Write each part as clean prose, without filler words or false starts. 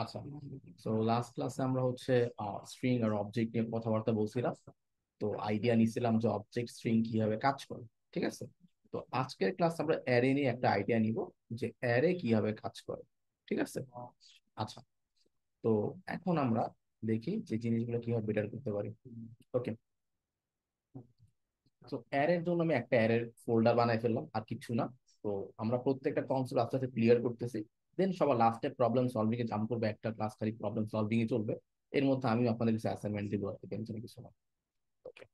আচ্ছা, তো লাস্ট ক্লাসে আমরা হচ্ছে স্ট্রিং আর অবজেক্ট নিয়ে কথাবার্তা বলছিলাম। তো আইডিয়া নিছিলাম যে অবজেক্ট স্ট্রিং কিভাবে কাজ করে। ঠিক আছে, তো আজকের ক্লাস আমরা অ্যারে নিয়ে একটা আইডিয়া নিব যে অ্যারে কিভাবে কাজ করে। ঠিক আছে। আচ্ছা, তো এখন আমরা দেখি যে জিনিসগুলো কিভাবে বেটার করতে পারি। ওকে, তো অ্যারের জন্য আমি একটা অ্যারের ফোল্ডার বানাই ফেললাম, আর কিছু না। তো আমরা প্রত্যেকটা কনসেপ্ট আস্তে আস্তে ক্লিয়ার করতেছি। দেন সবার লাস্টে প্রবলেম সলভিং এ জাম্প করবে, একটা ক্লাস খালি প্রবলেম সলভিং এ চলবে। এর মধ্যে আমি আপনাদের কিছু অ্যাসাইনমেন্ট দিব আর কি, টেনশনে কিছু না। ওকে,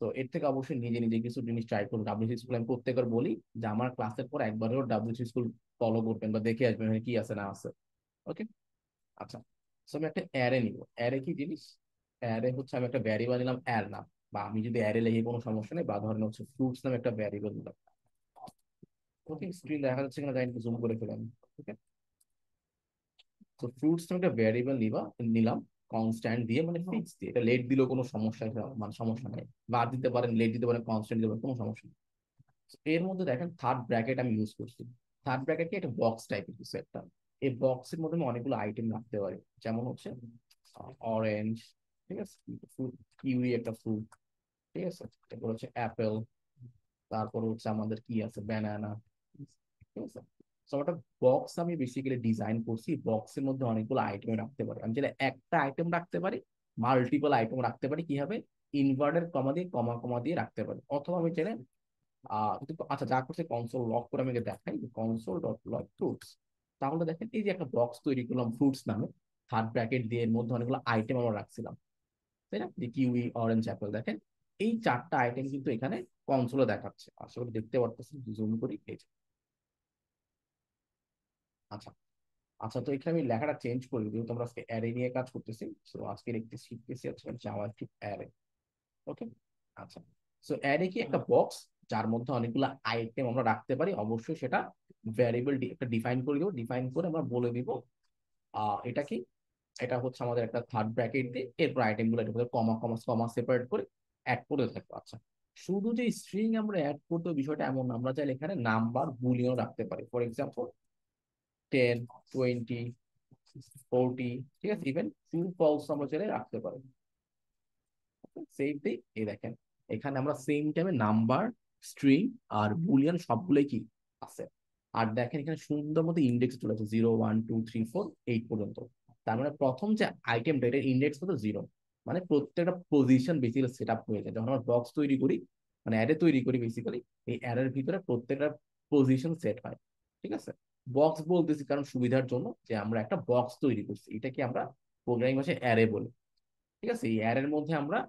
তো এর থেকে অবশ্যই নিজে নিজে কিছু জিনিস ট্রাই করুন। ডাব্লিউসি স্কুল আমি প্রত্যেকবার বলি যে আমার ক্লাসের পর একবারও ডাব্লিউসি স্কুল ফলো করবেন বা দেখে আসবেন এখানে কি আছে না আছে। ওকে, আচ্ছা। তো আমি একটা অ্যারে নিব। অ্যারে কি জিনিস? অ্যারে হচ্ছে আমি একটা ভ্যারিয়েবল নিলাম অ্যার নাম, বা আমি যদি অ্যারে লিখি কোনো সমস্যা নেই, বা ধরেন হচ্ছে ফ্রুটস নামে একটা ভ্যারিয়েবল নিলাম। ওকে, স্ক্রিন দেখা যাচ্ছে কিনা জানি, একটু জুম করে ফেলেন। ওকে, তো ফ্রুটস নামে একটা ভ্যারিয়েবল নিলাম কনস্ট্যান্ট দিয়ে, মানে ফিক্স দিয়ে। এটা লেট দিলেও কোনো সমস্যা, মানে সমস্যা নেই। বার দিতে পারেন, লেট দিতে পারেন, কনস্ট্যান্ট দিতে পারেন, কোনো সমস্যা নেই। এর মধ্যে দেখেন থার্ড ব্র্যাকেট আমি ইউজ করছি। থার্ড ব্র্যাকেট কি, একটা বক্স টাইপের কিছু একটা। এই বক্সের মধ্যে আমি অনেকগুলো আইটেম রাখতে পারি, যেমন হচ্ছে অরেঞ্জ, ঠিক আছে, ফ্রুট, কিউই একটা ফ্রুট, ঠিক আছে, তারপর হচ্ছে অ্যাপেল, তারপর হচ্ছে আমাদের কি আছে, ব্যানানা, ঠিক আছে। তো একটা বক্স আমি বেসিক্যালি ডিজাইন করছি, বক্সের মধ্যে অনেকগুলো আইটেম রাখতে পারি। আমি চাইলে একটা আইটেম রাখতে পারি, মাল্টিপল আইটেম রাখতে পারি, কি হবে, ইনভার্টেড কমা দিয়ে কমা কমা দিয়ে রাখতে পারি। অথবা আমি চাইলে কিন্তু আচ্ছা, যা করছে কনসোল লক করে আমি দেখাই, কনসোল ডট লক ফ্রুটস। তাহলে দেখেন এই যে একটা বক্স তৈরি করলাম ফ্রুটস নামে, থার্ড ব্র্যাকেট দিয়ে, এর মধ্যে অনেকগুলো আইটেম আমরা রাখছিলাম, তাই না, যে কিউই, অরেঞ্জ, অ্যাপেল। দেখেন এই চারটা আইটেম কিন্তু এখানে কনসোলে দেখাচ্ছে, আশা করি দেখতে পারতেছেন, জুম করি, এই যে। আচ্ছা, আচ্ছা, তো এখানে আমি লেখাটা চেঞ্জ করি, যেহেতু আমরা আজকে অ্যারে নিয়ে কাজ করতেছি। তো আজকের একটি শিখতেছি হচ্ছে জাভাস্ক্রিপ্ট অ্যারে। ওকে, আচ্ছা। সো অ্যারে কি, একটা বক্স যার মধ্যে অনেকগুলো আইটেম আমরা রাখতে পারি। অবশ্যই সেটা ভ্যারিয়েবল একটা ডিফাইন করে দিব, ডিফাইন করে আমরা বলে দিব এটা কি, এটা হচ্ছে আমাদের একটা থার্ড ব্র্যাকেট দিয়ে, এরপর আইটেম গুলো এটা কমা কমা কমা সেপারেট করে অ্যাড করে থাকবো। আচ্ছা, শুধু যে স্ট্রিং আমরা অ্যাড করতে বিষয়টা এমন না, আমরা চাইলে এখানে নাম্বার বুলিয়ন রাখতে পারি। ফর এক্সাম্পল 10, 20, 40, ঠিক আছে, ইভেন ট্রু ফলস আমরা চাইলে রাখতে পারি। সেম থিং, এই দেখেন এখানে আমরা সেম টাইমে নাম্বার, স্ট্রিং আর বুলিয়ান সবগুলোই কি আছে। আর দেখেন এখানে সুন্দর মতো ইন্ডেক্স চলে আছে, 0, 1, 2, 3, 4, 8 পর্যন্ত। তার মানে প্রথম যে আইটেমটা, এটা ইন্ডেক্স কত, 0। মানে প্রত্যেকটা পজিশন বেসিক্যালি সেট আপ হয়ে যায় যখন আমরা বক্স তৈরি করি, মানে অ্যারে তৈরি করি বেসিক্যালি। এই অ্যারের ভিতরে প্রত্যেকটা পজিশন সেট হয়। ঠিক আছে, বক্স বলতেছি কারণ সুবিধার জন্য, যে আমরা একটা বক্স তৈরি করছি, এটাকে আমরা প্রোগ্রামিং ভাষায় অ্যারে বলি। ঠিক আছে, এই অ্যারের মধ্যে আমরা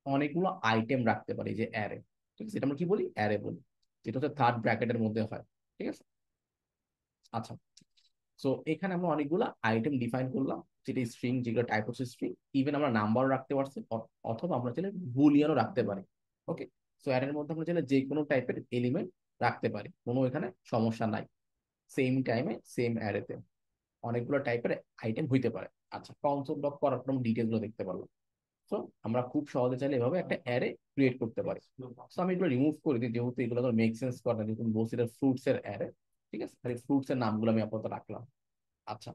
অনেকগুলো আইটেম রাখতে পারি, যে অ্যারে। ঠিক আছে, এটা আমরা কি বলি, অ্যারে বলি, যেটা হচ্ছে থার্ড ব্র্যাকেটের মধ্যে হয়। ঠিক আছে, আচ্ছা। সো এখানে আমরা অনেকগুলো আইটেম ডিফাইন করলাম, যেটা স্ট্রিং, যেগুলো টাইপ হচ্ছে স্ট্রিং। ইভেন আমরা নাম্বার রাখতে পারছি, অথবা আমরা চাইলে বুলিয়ানও রাখতে পারি। ওকে, সো অ্যারের মধ্যে আমরা চাইলে যে কোনো টাইপের এলিমেন্ট রাখতে পারি, কোনো এখানে সমস্যা নাই। সেম টাইমে সেম অ্যারেতে অনেকগুলো টাইপের আইটেম হইতে পারে। আচ্ছা, কনসোল লগ করার পর ডিটেলস গুলো দেখতে পারলাম। সো আমরা খুব সহজে চাইলে এভাবে একটা অ্যারে ক্রিয়েট করতে পারি। সো আমি এগুলো রিমুভ করে দিই, যেহেতু এগুলো তো মেক সেন্স করে না, যেহেতু বলছি এটা ফ্রুটস এর অ্যারে। ঠিক আছে, খালি ফ্রুটস এর নামগুলো আমি আপাতত রাখলাম। আচ্ছা,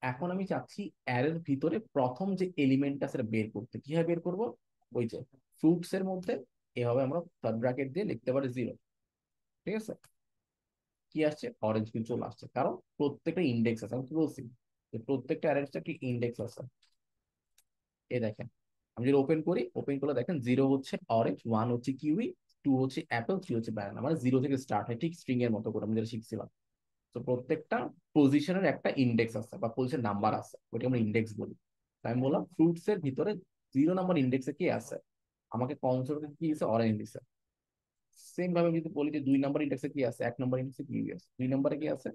এখন আমি চাচ্ছি অ্যারের ভিতরে প্রথম যে এলিমেন্টটা সেটা বের করতে। কিভাবে বের করব, ওই যে ফ্রুটস এর মধ্যে এভাবে আমরা থার্ড ব্র্যাকেট দিয়ে লিখতে পারি 0। ঠিক আছে, কি আসছে, অরেঞ্জ কিন্তু চলে আসছে, কারণ প্রত্যেকটা ইন্ডেক্স আছে। আমি কি বলছি, যে প্রত্যেকটা অ্যারের একটা ইন্ডেক্স আছে। এই দেখেন, আমি যদি ওপেন করি, ওপেন করলে দেখেন 0 হচ্ছে অরেঞ্জ, 1 হচ্ছে কিউই, 2 হচ্ছে অ্যাপেল, 3 হচ্ছে ব্যানানা। মানে 0 থেকে স্টার্ট হয়, ঠিক স্ট্রিং এর মতো করে আমি যেটা শিখছিলাম। তো প্রত্যেকটা পজিশনের একটা ইন্ডেক্স আছে বা পজিশন নাম্বার আছে, ওইটা আমরা ইন্ডেক্স বলি। তাই আমি বললাম ফ্রুটস এর ভিতরে 0 নম্বর ইন্ডেক্সে কি আছে, আমাকে কনসোল কি দিছে, অরেঞ্জ দিছে। সেম ভাবে আমি যদি বলি যে 2 নম্বর ইন্ডেক্সে কি আছে, 1 নম্বর ইন্ডেক্সে কিউই আছে, 2 নম্বরে কি আছে,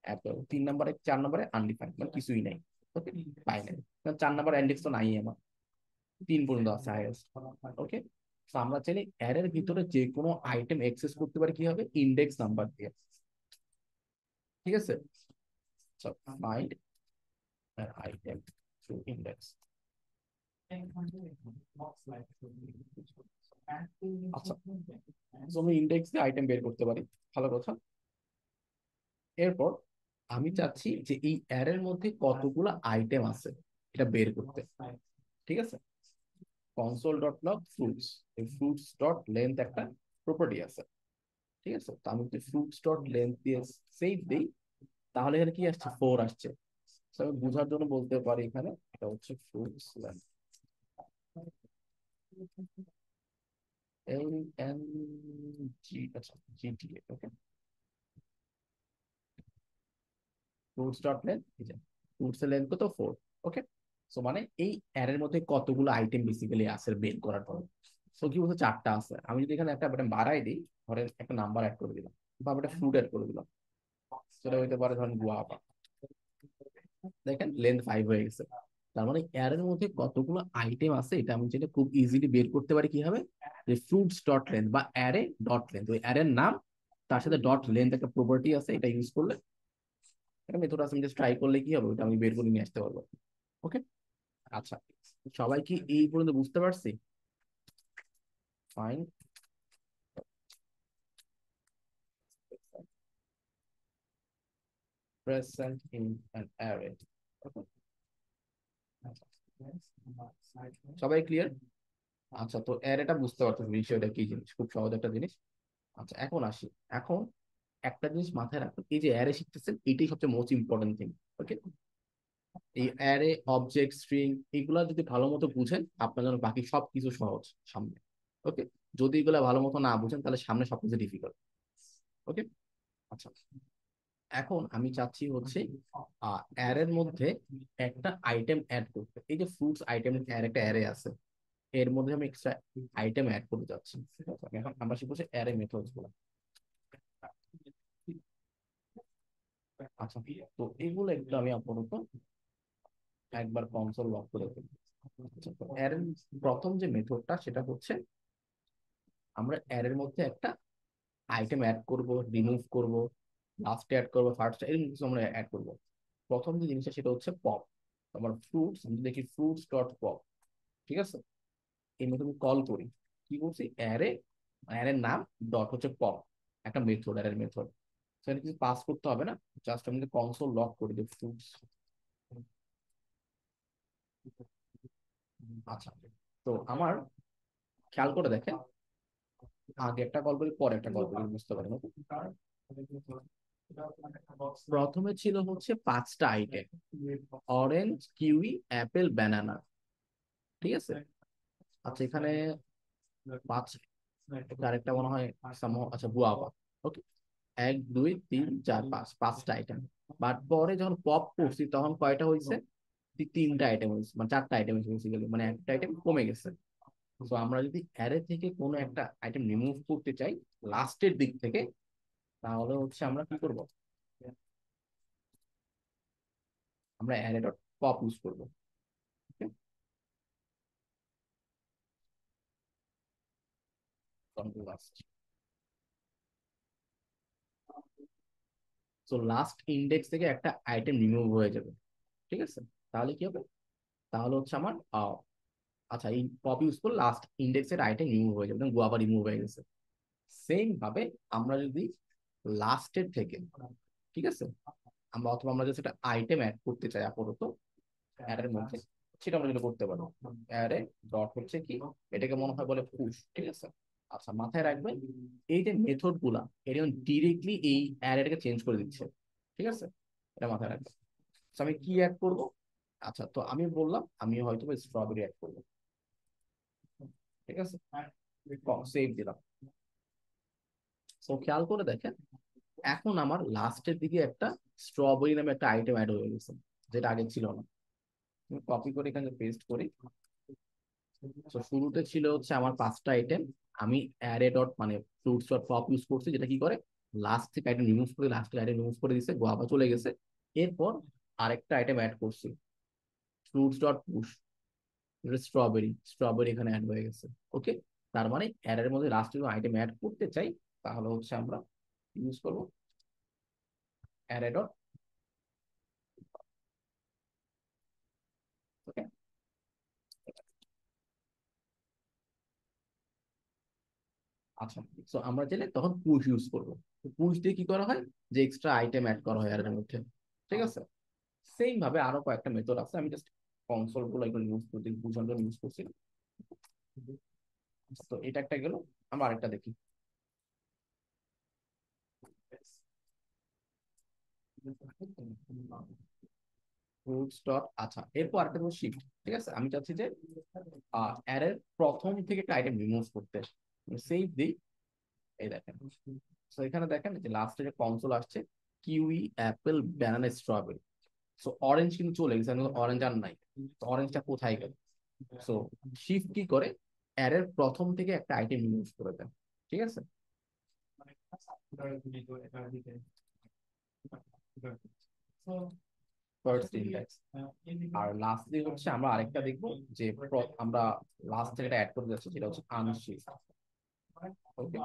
অ্যাপেল, 3 নম্বরে, 4 নম্বরে আনডিফাইন্ড, মানে কিছুই নাই। ওকে, পাই নাই, কারণ 4 নম্বর ইন্ডেক্স তো নাই আমার, 3 পর্যন্ত আছে হাইয়েস্ট। ওকে, তো আমরা চাইলে অ্যারের ভিতরে যে কোনো আইটেম অ্যাক্সেস করতে পারি, কি হবে, ইন্ডেক্স নাম্বার দিয়ে। ঠিক আছে, ফাইন্ড আইটেম থ্রু ইন্ডেক্স। আচ্ছা, তো আমি ইন্ডেক্স দিয়ে আইটেম বের করতে পারি, ভালো কথা। এরপর আমি চাচ্ছি যে এই অ্যারের মধ্যে কতগুলো আইটেম আছে এটা বের করতে। ঠিক আছে, কনসোল ডট লগ ফ্রুটস, এই ফ্রুটস ডট লেন্থ একটা প্রপার্টি আছে। ঠিক আছে, তো আমি যদি ফ্রুটস ডট লেন্থ দিয়ে সেভ দিই, তাহলে এখানে কি আসছে, 4 আসছে। So, আমি বোঝার জন্য বলতে পারি এখানে এটা হচ্ছে ফ্রুটস লেন্থ, LNG, আচ্ছা GTA, ওকে। ফ্রুটস ডট লেন্থ, ফ্রুটস এর লেন্থ কত, 4। ওকে, সো মানে এই অ্যারের মধ্যে কতগুলো আইটেম বেসিক্যালি আছে বের করার পর। সো কি বলছে, 4টা আছে। আমি যদি এখানে একটা বাটন বাড়াই দিই, ধরেন একটা নাম্বার অ্যাড করে দিলাম বা একটা ফ্রুট অ্যাড করে দিলাম, সেটা হইতে পারে ধরেন গুয়াভা। দেখেন লেন্থ 5 হয়ে গেছে। তার মানে অ্যারের মধ্যে কতগুলো আইটেম আছে এটা আমি যেটা খুব ইজিলি বের করতে পারি কিভাবে, যে ফ্রুটস ডট লেন্থ বা অ্যারে ডট লেন্থ, ওই অ্যারের নাম তার সাথে ডট লেন্থ একটা প্রপার্টি আছে, এটা ইউজ করলে, একটা মেথড আছে, আমি জাস্ট ট্রাই করলে কি হবে, ওটা আমি বের করে নিয়ে আসতে পারবো। ওকে, আচ্ছা, সবাই কি এই পর্যন্ত বুঝতে পারছি? Fine, present in an array. Okay. সবাই ক্লিয়ার? আচ্ছা, তো অ্যারেটা বুঝতে পারতেছি বিষয়টা কি জিনিস, খুব সহজ একটা জিনিস। আচ্ছা, এখন আসি। এখন একটা জিনিস মাথায় রাখুন, এই যে অ্যারে শিখতেছেন এটাই সবচেয়ে মোস্ট ইম্পর্টেন্ট থিং। ওকে, এই অ্যারে, অবজেক্ট, স্ট্রিং, এগুলা যদি ভালো মতো বুঝেন আপনার জন্য বাকি সবকিছু সহজ সামনে। ওকে, যদি এগুলা ভালো মতো না বুঝেন তাহলে সামনে সবকিছু ডিফিকাল্ট। ওকে, আচ্ছা, এখন আমি চাচ্ছি হচ্ছে অ্যারের মধ্যে একটা আইটেম অ্যাড করতে। এই যে ফ্রুটস আইটেম এর একটা অ্যারে আছে, এর মধ্যে আমি এক্সট্রা আইটেম অ্যাড করতে যাচ্ছি। ঠিক আছে, এখন আমরা শিখবো অ্যারে মেথডস গুলো। আচ্ছা, তো এগুলো একটু আমি আপাতত একবার কনসোল লক করে ফেলি। আচ্ছা, তো অ্যারের প্রথম যে মেথডটা সেটা হচ্ছে আমরা অ্যারের মধ্যে একটা আইটেম অ্যাড করব, রিমুভ করব, লাস্টে অ্যাড করবো, ফার্স্ট, এরকম কিছু আমরা অ্যাড করবো। প্রথম যে জিনিসটা সেটা হচ্ছে পপ। আমার ফ্রুটস, আমি দেখি ফ্রুটস ডট পপ। ঠিক আছে, এই মেথড আমি কল করি, কি বলছি, অ্যারে, অ্যারের নাম ডট হচ্ছে পপ, একটা মেথড, অ্যারের মেথড। সেটা কিছু পাস করতে হবে না, জাস্ট আমি কনসোল লক করে দিই ফ্রুটস। আচ্ছা, তো আমার খেয়াল করে দেখেন, আগে একটা কল করি পরে একটা কল করি, বুঝতে পারেন? প্রথমে ছিল হচ্ছে 5টা item, orange, kiwi, Apple, banana. ঠিক আছে, আচ্ছা এখানে 5, আরেকটা মনে হয় আচ্ছা গুয়াভা। ওকে, 1 2 3 4 5, 5টা আইটেম। বাট পরে যখন পপ করছি তখন কয়টা হয়েছে, 3টা আইটেম হয়েছে, মানে 4টা আইটেম হয়েছে বেসিক্যালি, মানে একটা আইটেম কমে গেছে। তো আমরা যদি অ্যারে থেকে কোনো একটা আইটেম রিমুভ করতে চাই লাস্টের দিক থেকে, তাহলে হচ্ছে আমরা কি করব, আমরা অ্যারে ডট পপ ইউজ করবো। লাস্ট, তো লাস্ট ইন্ডেক্স থেকে একটা আইটেম রিমুভ হয়ে যাবে। ঠিক আছে, তাহলে কি হবে, তাহলে হচ্ছে আমার আচ্ছা এই পপ ইউজ করলে লাস্ট ইন্ডেক্সের আইটেম রিমুভ হয়ে যাবে, গোয়াবা রিমুভ হয়ে গেছে। সেম ভাবে আমরা যদি লাস্টের থেকে, ঠিক আছে, আমরা অথবা আমরা জাস্ট একটা আইটেম অ্যাড করতে চাই আপাতত অ্যারের মধ্যে, সেটা আমরা যেটা করতে পারবো, অ্যারে ডট হচ্ছে কি, এটাকে মনে হয় বলে পুশ। ঠিক আছে, আচ্ছা মাথায় রাখবেন, এই যে মেথড গুলা এটা ডিরেক্টলি এই অ্যারেটাকে চেঞ্জ করে দিচ্ছে। ঠিক আছে, এটা মাথায় রাখবেন। তো আমি কি অ্যাড করব, আচ্ছা তো আমি বললাম আমি হয়তো স্ট্রবেরি অ্যাড করবো। ঠিক আছে, সেভ দিলাম। তো খেয়াল করে দেখেন, এখন আমার লাস্টের দিকে একটা স্ট্রবেরি নামে একটা আইটেম অ্যাড হয়ে গেছে, যেটা আগে ছিল না। কপি করে এখানে পেস্ট করি। তো শুরুতে ছিল হচ্ছে আমার 5টা আইটেম, আমি অ্যারে ডট মানে ফ্রুটস ডট পপ ইউজ করছি, যেটা কি করে লাস্ট থেকে আইটেম রিমুভ করে, লাস্ট আইটেম রিমুভ করে দিছে, গোয়াবা চলে গেছে। এরপর আরেকটা আইটেম অ্যাড করছি, fruits dot push, strawberry, strawberry এখানে অ্যাড হয়ে গেছে। ওকে, তার মানে অ্যারের মধ্যে লাস্ট যদি আইটেম অ্যাড করতে চাই তাহলে হচ্ছে আমরা ইউজ করবো অ্যারে ডট। ওকে, আচ্ছা, তো আমরা চাইলে তখন পুশ ইউজ করবো। পুশ দিয়ে কি করা হয়, যে এক্সট্রা আইটেম অ্যাড করা হয় অ্যারের মধ্যে। ঠিক আছে। সেম ভাবে আরো কয়েকটা মেথড আছে, আমি জাস্ট কনসোল গুলো এগুলো ইউজ করতে বুঝানোর জন্য ইউজ করছি। তো এটা একটা গেল, আমরা আরেকটা দেখি। রুটস ডট, আচ্ছা এরপর আরেকটা হলো শিফট। ঠিক আছে, আমি চাচ্ছি যে অ্যারের প্রথম থেকে একটা আইটেম রিমুভ করতে। সেভ দিই, এই দেখেন। তো এখানে দেখেন যে লাস্টে যে কনসোল আসছে, kiwi Apple banana strawberry. So orange কিন্তু চলে গেছে, অরেঞ্জ আর নাই। তো অরেঞ্জটা কোথায় গেল? সো শিফট কি করে, অ্যারের প্রথম থেকে একটা আইটেম রিমুভ করে দেয়। ঠিক আছে। First index. আর লাস্টলি হচ্ছে আমরা আরেকটা দেখবো, যে আমরা লাস্ট থেকে অ্যাড করে যাচ্ছি, যেটা হচ্ছে আনশিফট। ওকে,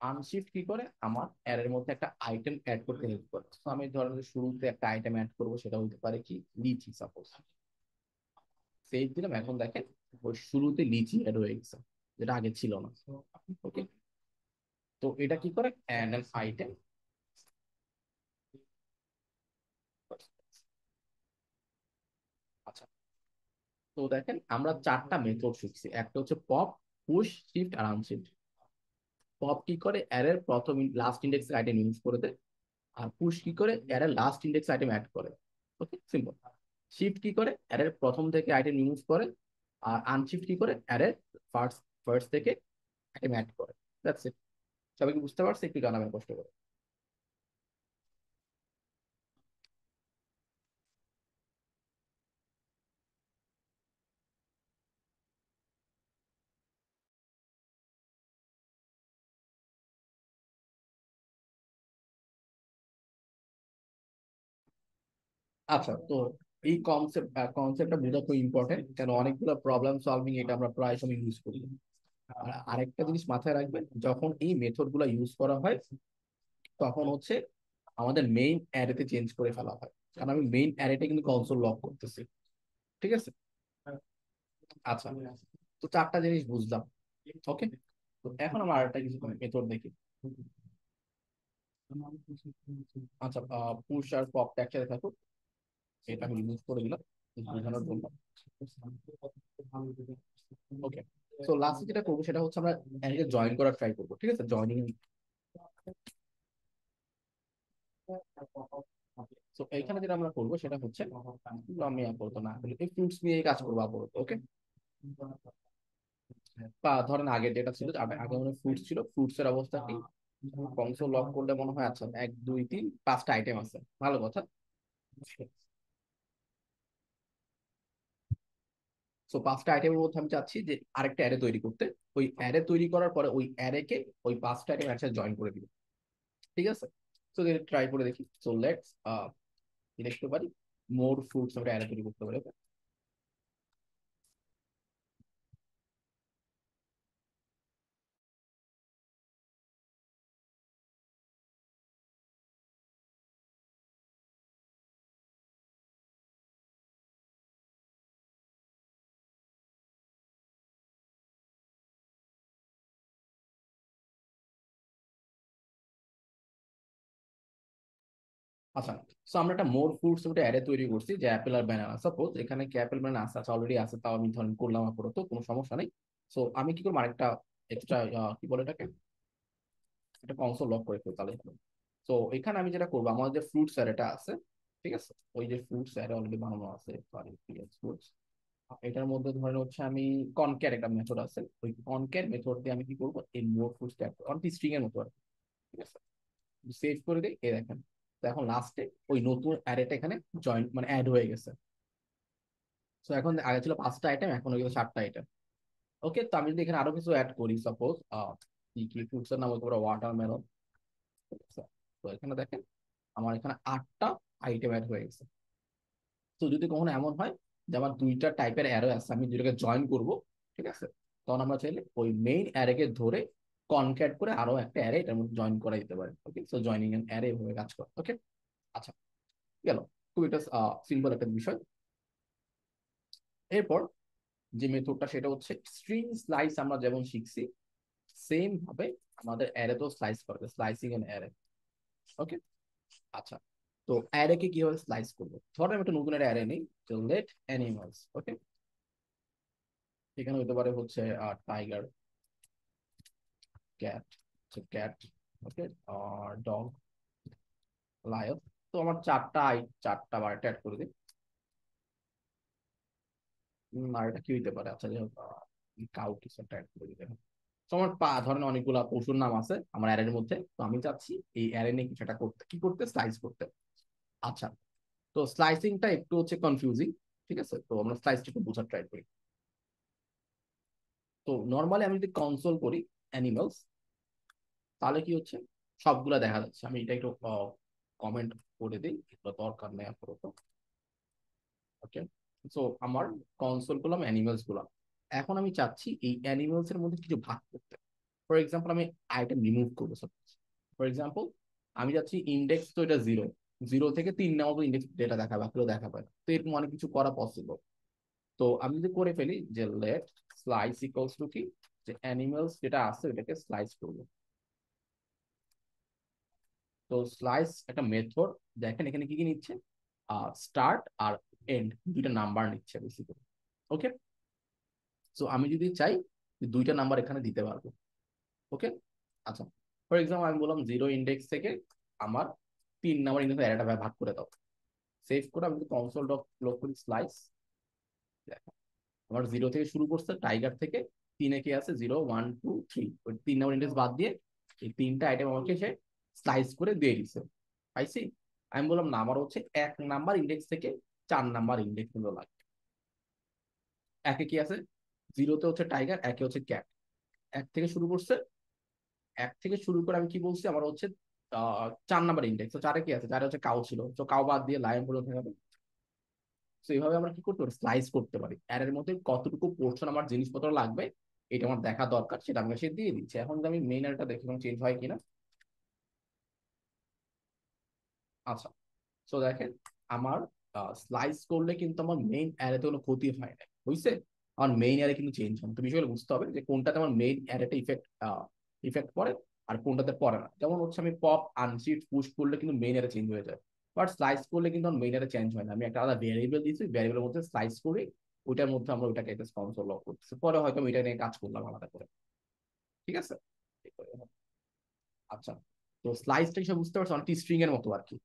আনশিফট কি করে, আমার অ্যারের মধ্যে একটা আইটেম অ্যাড করতে হেল্প করে। তো আমি ধরেন যে শুরুতে একটা আইটেম অ্যাড করবো, সেটা হতে পারে কি লিচি সাপোজ। সেভ দিলাম, এখন দেখেন ওই শুরুতে লিচি অ্যাড হয়ে গেছে, যেটা আগে ছিল না। ওকে, তো এটা কি করে, অ্যাড অ্যান আইটেম। আচ্ছা, তো দেখেন আমরা চারটা মেথড শিখছি। একটা হচ্ছে পপ, পুশ, শিফট আর আনশিফট। পপ কি করে, অ্যারের প্রথম লাস্ট ইন্ডেক্স আইটেম ইউজ করে দেয়। আর পুশ কি করে, অ্যারের লাস্ট ইন্ডেক্স আইটেম অ্যাড করে। ওকে, সিম্পল। শিফট কি করে, অ্যারের প্রথম থেকে আইটেম রিমুভ করে। আর আনশিফট কি করে, অ্যারের ফার্স্ট ফার্স্ট থেকে আইটেম অ্যাড করে। That's it. সবাই কি বুঝতে পারছে? একটু জানাবেন কষ্ট করে। আচ্ছা, তো এই কনসেপ্টটা বোঝা খুব ইম্পর্টেন্ট, কারণ অনেকগুলো প্রবলেম সলভিং এটা আমরা প্রায় সময় ইউজ করি। আর আরেকটা জিনিস মাথায় রাখবেন, যখন এই মেথড গুলো ইউজ করা হয়, তখন হচ্ছে আমাদের মেইন অ্যারেতে চেঞ্জ করে ফেলা হয়, কারণ আমি মেইন অ্যারেটা কিন্তু কনসোল লক করতেছি। ঠিক আছে। আচ্ছা, তো চারটা জিনিস বুঝলাম। ওকে, তো এখন আমরা আরেকটা কিছু মেথড দেখি। আচ্ছা, পুশ আর পপ একসাথে থাকুক, এটা আমি রিমুভ করে দিলাম বোঝানোর জন্য। ওকে, তো লাস্টে যেটা করবো সেটা হচ্ছে আমরা অ্যারেকে জয়েন করার ট্রাই করবো। ঠিক আছে, জয়েনিং। তো এইখানে যেটা আমরা করবো সেটা হচ্ছে, আমি আপাতত না করি, এই ফ্রুটস নিয়ে কাজ করবো আপাতত। ওকে, বা ধরেন আগে যেটা ছিল, আগে মনে ফ্রুটস ছিল, ফ্রুটস এর অবস্থা কি, কনসোল লক করলে মনে হয় আচ্ছা 1 2 3 5টা আইটেম আছে, ভালো কথা। সো 5টা আইটেমের মধ্যে আমি চাচ্ছি যে আরেকটা অ্যারে তৈরি করতে। ওই অ্যারে তৈরি করার পরে ওই অ্যারেকে ওই 5টা আইটেম একসাথে জয়েন করে দিব। ঠিক আছে, তো ট্রাই করে দেখি। সো লেটস লিখতে পারি মোর ফ্রুটস, আমরা অ্যারে তৈরি করতে পারি। Okay? আচ্ছা, সো আমরা একটা মোর ফ্রুটস একটা অ্যারে তৈরি করছি, যে অ্যাপেল আর ব্যানানা। সাপোজ এখানে কি অ্যাপেল ব্যানানা আছে, আচ্ছা অলরেডি আছে, তাও আমি ধরেন করলাম আপাতত, কোনো সমস্যা নেই। সো আমি কি করবো, আরেকটা এক্সট্রা কি বলে এটাকে, একটা কনসোল লক করে ফেলতে তাহলে। তো এখানে আমি যেটা করবো, আমাদের যে ফ্রুটস অ্যারেটা আছে, ঠিক আছে, ওই যে ফ্রুটস অ্যারে অলরেডি বানানো আছে, সরি ফ্রুটস, এটার মধ্যে ধরেন হচ্ছে আমি কনক্যাট একটা মেথড আছে, ওই কনক্যাট মেথড দিয়ে আমি কি করবো, এই মোর ফ্রুটস অনেক স্ট্রিং এর মতো আর কি। ঠিক আছে, সেভ করে দিই, এই দেখেন। তো এখন লাস্টে ওই নতুন অ্যারেটা এখানে জয়েন্ট মানে অ্যাড হয়ে গেছে। তো এখন আগে ছিল 5টা আইটেম, এখন হয়ে গেছে 7টা আইটেম। ওকে, তো আমি যদি এখানে আরো কিছু অ্যাড করি, সাপোজ কি কি ফ্রুটস এর নাম হতে পারে ওয়াটারমেলন। তো এখানে দেখেন আমার এখানে 8টা আইটেম অ্যাড হয়ে গেছে। তো যদি কখনো এমন হয় যে আমার 2টা টাইপের অ্যারো আছে, আমি দুটোকে জয়েন করব, ঠিক আছে, তখন আমরা চাইলে ওই মেইন অ্যারেকে ধরে কনক্যাট করে আরো একটা অ্যারে এটার মধ্যে জয়েন করা যেতে পারে। ওকে, সো জয়নিং এন অ্যারে এভাবে কাজ করে। ওকে, আচ্ছা, গেল। খুব এটা সিম্পল একটা বিষয়। এরপর যে মেথডটা সেটা হচ্ছে স্ট্রিং স্লাইস, আমরা যেমন শিখছি সেম ভাবে আমাদের অ্যারে তো স্লাইস করবে, স্লাইসিং এন অ্যারে। ওকে। আচ্ছা, তো অ্যারে কে কিভাবে স্লাইস করবো, ধরো আমি একটা নতুন একটা অ্যারে নেই, তো লেট অ্যানিমালস। ওকে, এখানে হতে পারে হচ্ছে টাইগার, ক্যাট, ক্যাট, ওকে, আর ডগ, লায়ন। তো আমার চারটা বার অ্যাড করে দিই। আর এটা কি হইতে পারে, আচ্ছা যাই হোক, কাউ কিছু একটা অ্যাড করে দিতে হবে। তো আমার ধরেন অনেকগুলা পশুর নাম আছে আমার অ্যারের মধ্যে, তো আমি চাচ্ছি এই অ্যারে নিয়ে কিছু একটা করতে, কি করতে, স্লাইস করতে। আচ্ছা, তো স্লাইসিংটা একটু হচ্ছে কনফিউজিং। ঠিক আছে, তো আমরা স্লাইসটা একটু বোঝার ট্রাই করি। তো নর্মালি আমি যদি কনসোল করি অ্যানিমালস, তাহলে কি হচ্ছে, সবগুলা দেখা যাচ্ছে। আমি এটা একটু কমেন্ট করে দিই, এগুলো দরকার নেই আপাতত। ওকে, সো আমার কনসোল করলাম অ্যানিমালস গুলা। এখন আমি চাচ্ছি এই অ্যানিমালস এর মধ্যে কিছু ভাগ করতে। ফর এক্সাম্পল আমি আইটেম রিমুভ করবো সাপোজ। ফর এক্সাম্পল আমি যাচ্ছি ইন্ডেক্স, তো এটা জিরো, জিরো থেকে 3 নম্বর ইন্ডেক্স ডেটা দেখাবে, বাকিও দেখাবে না। তো এরকম অনেক কিছু করা পসিবল। তো আমি যদি করে ফেলি যে লেট স্লাইস ইকুয়ালস টু কি, যে অ্যানিমালস যেটা আছে ওটাকে স্লাইস করবো। তো স্লাইস একটা মেথড, দেখেন এখানে কি কি নিচ্ছে, স্টার্ট আর এন্ড দুইটা নাম্বার নিচ্ছে বেসিক্যালি। ওকে, সো আমি যদি চাই যে দুইটা নাম্বার এখানে দিতে পারবো। ওকে, আচ্ছা, ফর এক্সাম্পল আমি বললাম জিরো ইন্ডেক্স থেকে আমার 3 নম্বর ইন্ডেক্স অ্যারেটা ভাগ করে দাও। সেভ করে আমি কনসোল ডট লগ করি স্লাইস, আমার জিরো থেকে শুরু করছে, টাইগার থেকে তিনে কি আছে, 0 1 2 3, ওই 3 নম্বর ইন্ডেক্স বাদ দিয়ে এই তিনটা আইটেম আমাকে সে স্লাইস করে দিয়ে দিছে। পাইছি। আমি বললাম না, আমার হচ্ছে 1 নাম্বার ইন্ডেক্স থেকে 4 নাম্বার ইন্ডেক্স গুলো লাগবে। একে কি আছে, জিরোতে হচ্ছে টাইগার, একে হচ্ছে ক্যাট। এক থেকে শুরু করছে, এক থেকে শুরু করে আমি কি বলছি, আমার হচ্ছে 4 নাম্বার ইন্ডেক্স। তো চারে কি আছে, চারে হচ্ছে কাউ ছিল, তো কাউ বাদ দিয়ে লায়ন পর্যন্ত হবে। তো এইভাবে আমরা কি করতে পারি, স্লাইস করতে পারি। এর মধ্যে কতটুকু পোর্শন আমার জিনিসপত্র লাগবে এটা আমার দেখা দরকার, সেটা আমাকে সে দিয়ে দিচ্ছে। এখন যদি আমি মেইন অ্যারেটা দেখি চেঞ্জ হয় কিনা। আচ্ছা, তো দেখেন আমার স্লাইস করলে কিন্তু আমার মেইন অ্যারেতে কোনো ক্ষতি হয় না, বুঝছে। আমার মেইন অ্যারে কিন্তু চেঞ্জ হয়। তো বিষয়গুলো বুঝতে হবে যে কোনটাতে আমার মেইন অ্যারেটা ইফেক্ট পড়ে আর কোনটাতে পড়ে না। যেমন হচ্ছে আমি পপ আনশিফট পুশ করলে কিন্তু মেইন অ্যারে চেঞ্জ হয়ে যায়, বাট স্লাইস করলে কিন্তু আমার মেইন অ্যারে চেঞ্জ হয় না। আমি একটা আলাদা ভেরিয়েবল দিয়েছি, ভেরিয়েবলের মধ্যে স্লাইস করি, ওইটার মধ্যে আমরা ওইটাকে একটা কনসোল লক করতেছি, পরে হয়তো আমি এটা নিয়ে কাজ করলাম আলাদা করে। ঠিক আছে। আচ্ছা, তো স্লাইসটা হিসেবে বুঝতে পারছো, অনেকটি স্ট্রিং এর মতো আর কি।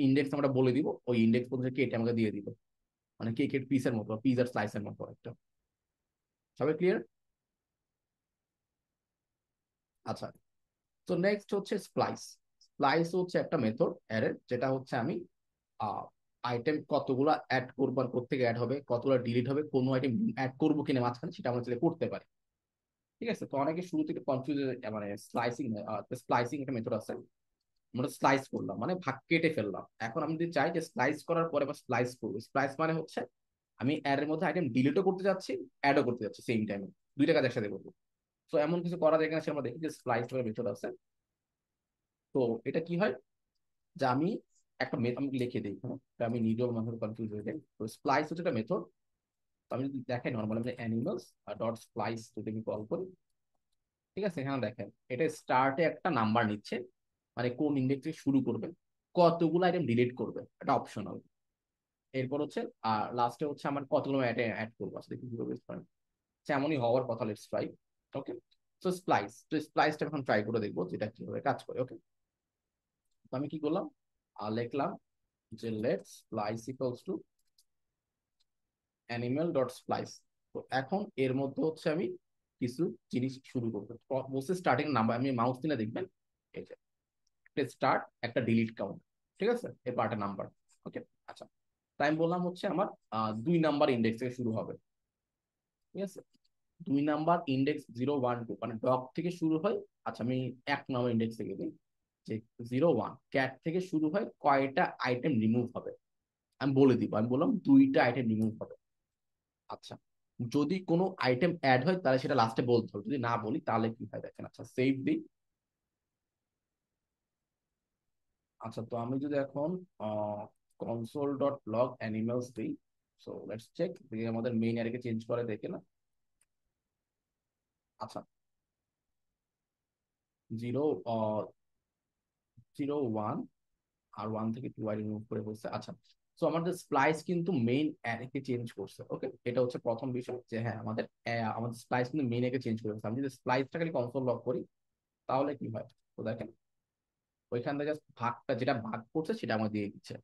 ইন্ডেক্স আমরা বলে দিব, ওই ইন্ডেক্স পর্যন্ত কেটে আমাকে দিয়ে দিব, মানে কেকের পিসের মতো, পিজার স্লাইসের মতো একটা। সবাই ক্লিয়ার? আচ্ছা, তো নেক্সট হচ্ছে স্প্লাইস। স্প্লাইস হচ্ছে একটা মেথড অ্যারের, যেটা হচ্ছে আমি আইটেম কতগুলো অ্যাড করবো আর কোথেকে অ্যাড হবে, কতগুলো ডিলিট হবে, কোনো আইটেম অ্যাড করবো কিনা মাঝখানে, সেটা আমরা চাইলে করতে পারি। ঠিক আছে, তো অনেকে শুরু থেকে কনফিউজ, মানে স্প্লাইসিং একটা মেথড আছে। আমরা স্লাইস করলাম মানে ভাগ কেটে ফেললাম। এখন আমি যদি চাই যে স্লাইস করার পরে আবার স্প্লাইস করবো, স্প্লাইস মানে হচ্ছে আমি অ্যারের মধ্যে আইটেম ডিলিটও করতে যাচ্ছি, অ্যাডও করতে যাচ্ছি সেম টাইমে, দুইটা কাজ একসাথে করবো। তো এমন কিছু করা যায় কিনা সে আমরা দেখি, যে স্প্লাইস মেথড আছে। তো এটা কি হয়, যে আমি একটা আমি লিখে দিই, হ্যাঁ, আমি নিজেও মাঝে কনফিউজ হয়ে যাই। তো স্প্লাইস হচ্ছে একটা মেথড। আমি যদি দেখাই নর্মালি আমরা অ্যানিমালস ডট স্প্লাইস যদি আমি কল করি, ঠিক আছে, এখানে দেখেন এটা স্টার্টে একটা নাম্বার নিচ্ছে, মানে কোন ইন্ডেক্স থেকে শুরু করবে, কতগুলো আইটেম ডিলিট করবে, এটা অপশনাল। এরপর হচ্ছে আর লাস্টে হচ্ছে আমার কতগুলো অ্যাড করবো, আসলে কি করবে এমনই হওয়ার কথা, লেটস ট্রাই। ওকে, তো স্প্লাইস, তো স্প্লাইসটা এখন ট্রাই করে দেখবো যেটা কিভাবে কাজ করে। ওকে, তো আমি কি করলাম, লিখলাম যে let splice equals to animal dot splice. তো এখন এর মধ্যে হচ্ছে আমি কিছু জিনিস শুরু করবো। বলছে স্টার্টিং নাম্বার, আমি মাউস দিলে দেখবেন এই যে একটা স্টার্ট, একটা ডিলিট কাউন্ট। ঠিক আছে, এর পার্টের নাম্বার। ওকে, আচ্ছা, তাই আমি বললাম হচ্ছে আমার 2 নাম্বার ইন্ডেক্স থেকে শুরু হবে। ঠিক আছে, 2 নাম্বার ইন্ডেক্স 0 1 2, মানে ডগ থেকে শুরু হয়। আচ্ছা, আমি 1 নম্বর ইন্ডেক্স থেকে দিই, যে 0 1 ক্যাট থেকে শুরু হয়, কয়টা আইটেম রিমুভ হবে আমি বলে দিব। আমি বললাম 2টা আইটেম রিমুভ হবে। আচ্ছা, যদি কোনো আইটেম অ্যাড হয় তাহলে সেটা লাস্টে বলতে হবে, যদি না বলি তাহলে কি হয় দেখেন। আচ্ছা, সেভ দিই। আচ্ছা, তো আমি যদি এখন কনসোল ডট লগ অ্যানিমালস দিই, সো লেটস চেক আমাদের মেইন অ্যারেকে চেঞ্জ করে দেখে না। আচ্ছা, 0 0 1, আর 1 থেকে 2 রিমুভ করে বলছে। আচ্ছা, তো আমাদের স্প্লাইস কিন্তু মেইন অ্যারেকে চেঞ্জ করছে। ওকে, এটা হচ্ছে প্রথম বিষয় যে হ্যাঁ আমাদের স্প্লাইস কিন্তু মেইন একে চেঞ্জ করে ফেলছে। আমি যদি স্প্লাইসটা খালি কনসোল লক করি তাহলে কি হয়, তো দেখেন ওইখান থেকে ভাগটা যেটা ভাগ করছে সেটা আমার দিয়ে দিচ্ছে।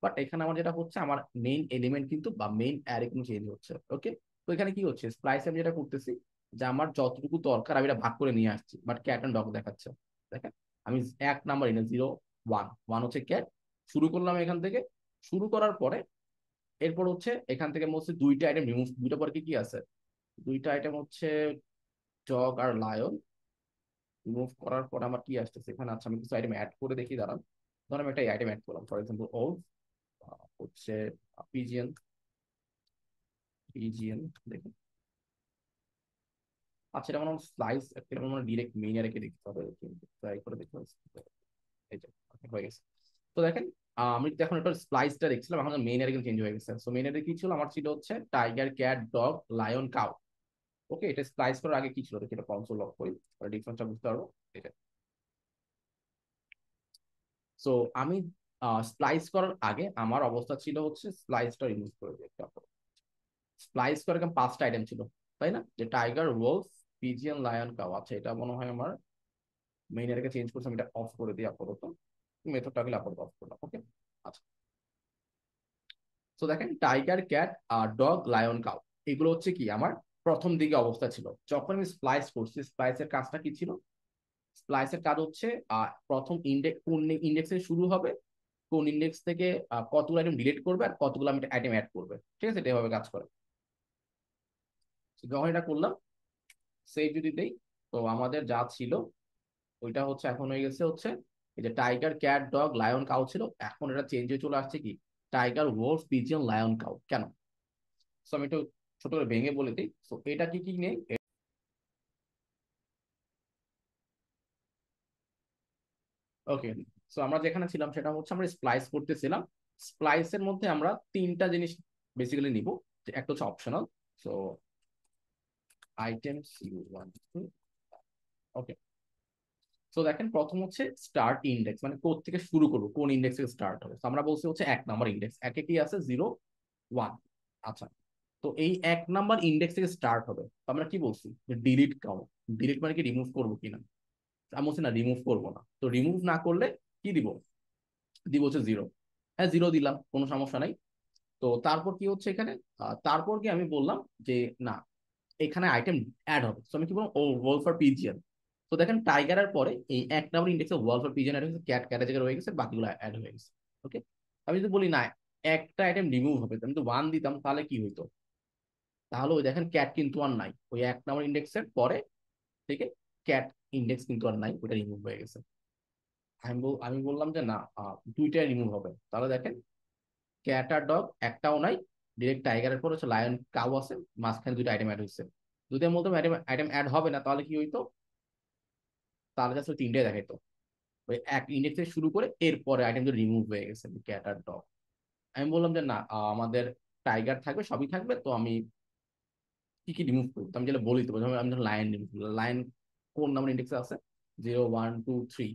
বাট এখানে আমার যেটা হচ্ছে, আমার মেইন এলিমেন্ট কিন্তু বা মেইন অ্যারে কিন্তু চেঞ্জ হচ্ছে। ওকে, তো এখানে কি হচ্ছে, স্প্লাইস আমি যেটা করতেছি যে আমার যতটুকু দরকার আমি এটা ভাগ করে নিয়ে আসছি, বাট ক্যাট অ্যান্ড ডগ দেখাচ্ছে। দেখেন আমি এক নাম্বার এনে 0 1 1 হচ্ছে ক্যাট। শুরু করলাম এখান থেকে, শুরু করার পরে এরপর হচ্ছে এখান থেকে হচ্ছে দুইটা আইটেম রিমুভ, দুইটা পরে কি কি আছে, দুইটা আইটেম হচ্ছে ডগ আর লায়ন। রিমুভ করার পর আমার কি আসতেছে এখানে, আচ্ছা আমি কিছু আইটেম অ্যাড করে দেখি, দাঁড়ান। ধর আমি একটা আইটেম অ্যাড করলাম, ফর এক্সাম্পল ও হচ্ছে পিজিএন। পিজিএন দেখুন, আচ্ছা এটা আমার স্লাইস একটা মানে ডিরেক্ট মেইনে রেখে দেখতে হবে, কিন্তু ট্রাই করে দেখতে হবে। এই যে okay, হয়ে গেছে। তো দেখেন আমি তো এখন একটা স্প্লাইসটা দেখছিলাম, এখন মেইন এর চেঞ্জ হয়ে গেছে। সো মেইন এর কি ছিল, আমার ছিল হচ্ছে tiger, cat, dog, lion, cow. Okay, এটা স্প্লাইস করার আগে কি ছিল দেখি, এটা কনসোল লক করি, ডিফারেন্সটা বুঝতে পারবো। এটা সো আমি স্প্লাইস করার আগে আমার অবস্থা ছিল হচ্ছে স্প্লাইসটা রিমুভ করে দিই একটা। স্প্লাইস করে এরকম 5টা আইটেম ছিল, তাই না, যে tiger, wolf, pigeon, lion, cow. আচ্ছা এটা মনে হয় আমার মেইন এটাকে চেঞ্জ করছি, আমি এটা অফ করে দিই আপাতত। মেথডটা গেলে আপাতত অফ করলাম। ওকে, আচ্ছা। তো দেখেন টাইগার, ক্যাট, আর ডগ, লায়ন, কাউ, এগুলো হচ্ছে কি আমার প্রথম দিকে অবস্থা ছিল। যখন আমি স্প্লাইস করছি, স্প্লাইসের কাজটা কি ছিল, স্প্লাইসের কাজ হচ্ছে প্রথম ইন্ডেক্স কোন ইন্ডেক্স থেকে শুরু হবে, কোন ইন্ডেক্স থেকে কতগুলো আইটেম ডিলিট করবে আর কতগুলো আইটেম অ্যাড করবে। ঠিক আছে, এটা এভাবে কাজ করে। তো যখন এটা করলাম, সেভ যদি দেই, তো আমাদের যা ছিল ওইটা হচ্ছে এখন হয়ে গেছে হচ্ছে এই যে tiger, cat, dog, lion, cow ছিল, এখন এটা চেঞ্জ হয়ে চলে আসছে কি tiger, wolf, pigeon, lion, cow. কেন, সো আমি একটু ছোট করে ভেঙে বলে দিই। সো এটা কি কি নেই, ওকে। সো আমরা যেখানে ছিলাম সেটা হচ্ছে আমরা স্প্লাইস করতেছিলাম। স্প্লাইসের মধ্যে আমরা তিনটা জিনিস বেসিক্যালি নিব, যে একটা হচ্ছে অপশনাল। সো আইটেম C1 ওকে। সো দেখেন প্রথম হচ্ছে স্টার্ট ইন্ডেক্স, মানে কোথা থেকে শুরু করবো, কোন ইন্ডেক্স থেকে স্টার্ট হবে। তো আমরা বলছি হচ্ছে 1 নাম্বার ইন্ডেক্স, একে কি আছে 0 1। আচ্ছা, তো এই 1 নাম্বার ইন্ডেক্স থেকে স্টার্ট হবে। তো আমরা কি বলছি যে ডিলিট কাউন্ট, ডিলিট মানে কি রিমুভ করবো কিনা। আমি বলছি না রিমুভ করবো না, তো রিমুভ না করলে কি দিব, দিব হচ্ছে 0। হ্যাঁ 0 দিলাম, কোনো সমস্যা নাই। তো তারপর কি হচ্ছে এখানে, তারপর কি আমি বললাম যে না এখানে আইটেম অ্যাড হবে। তো আমি কি বললাম, ও ওয়ালফার পিজিয়ন। তো দেখেন টাইগারের পরে এই 1 নাম্বার ইন্ডেক্সে ওয়ালফার পিজিয়ন অ্যাড হয়েছে, ক্যাট ক্যাটের জায়গায় রয়ে গেছে, বাকিগুলো অ্যাড হয়ে গেছে। ওকে, আমি যদি বলি না একটা আইটেম রিমুভ হবে, আমি তো 1 দিতাম, তাহলে কি হইতো, তাহলে ওই দেখেন ক্যাট কিন্তু আর নাই, ওই 1 নাম্বার ইন্ডেক্সের পরে থেকে ক্যাট ইন্ডেক্স কিন্তু আর নাই, ওটা রিমুভ হয়ে গেছে। আমি বললাম যে না দুইটাই রিমুভ হবে, তাহলে দেখেন ক্যাট আর ডগ একটাও নাই, ডিরেক্ট টাইগারের পর হচ্ছে লায়ন, কাউ আছে, মাঝখানে দুইটা আইটেম অ্যাড হয়েছে। যদি আমি বলতাম আইটেম আইটেম অ্যাড হবে না, তাহলে কি হইতো, তাহলে জাস্ট ওই তিনটাই দেখাইতো, ওই এক ইন্ডেক্স থেকে শুরু করে এরপরে আইটেম তো রিমুভ হয়ে গেছে ক্যাট আর ডগ। আমি বললাম যে না আমাদের টাইগার থাকবে, সবই থাকবে, তো আমি কি কি রিমুভ করবো, তো আমি যেটা বলি তো প্রথমে আমি লায়ন রিমুভ করলাম। লায়ন কোন নাম্বার ইন্ডেক্সে আছে, 0 1 2 3,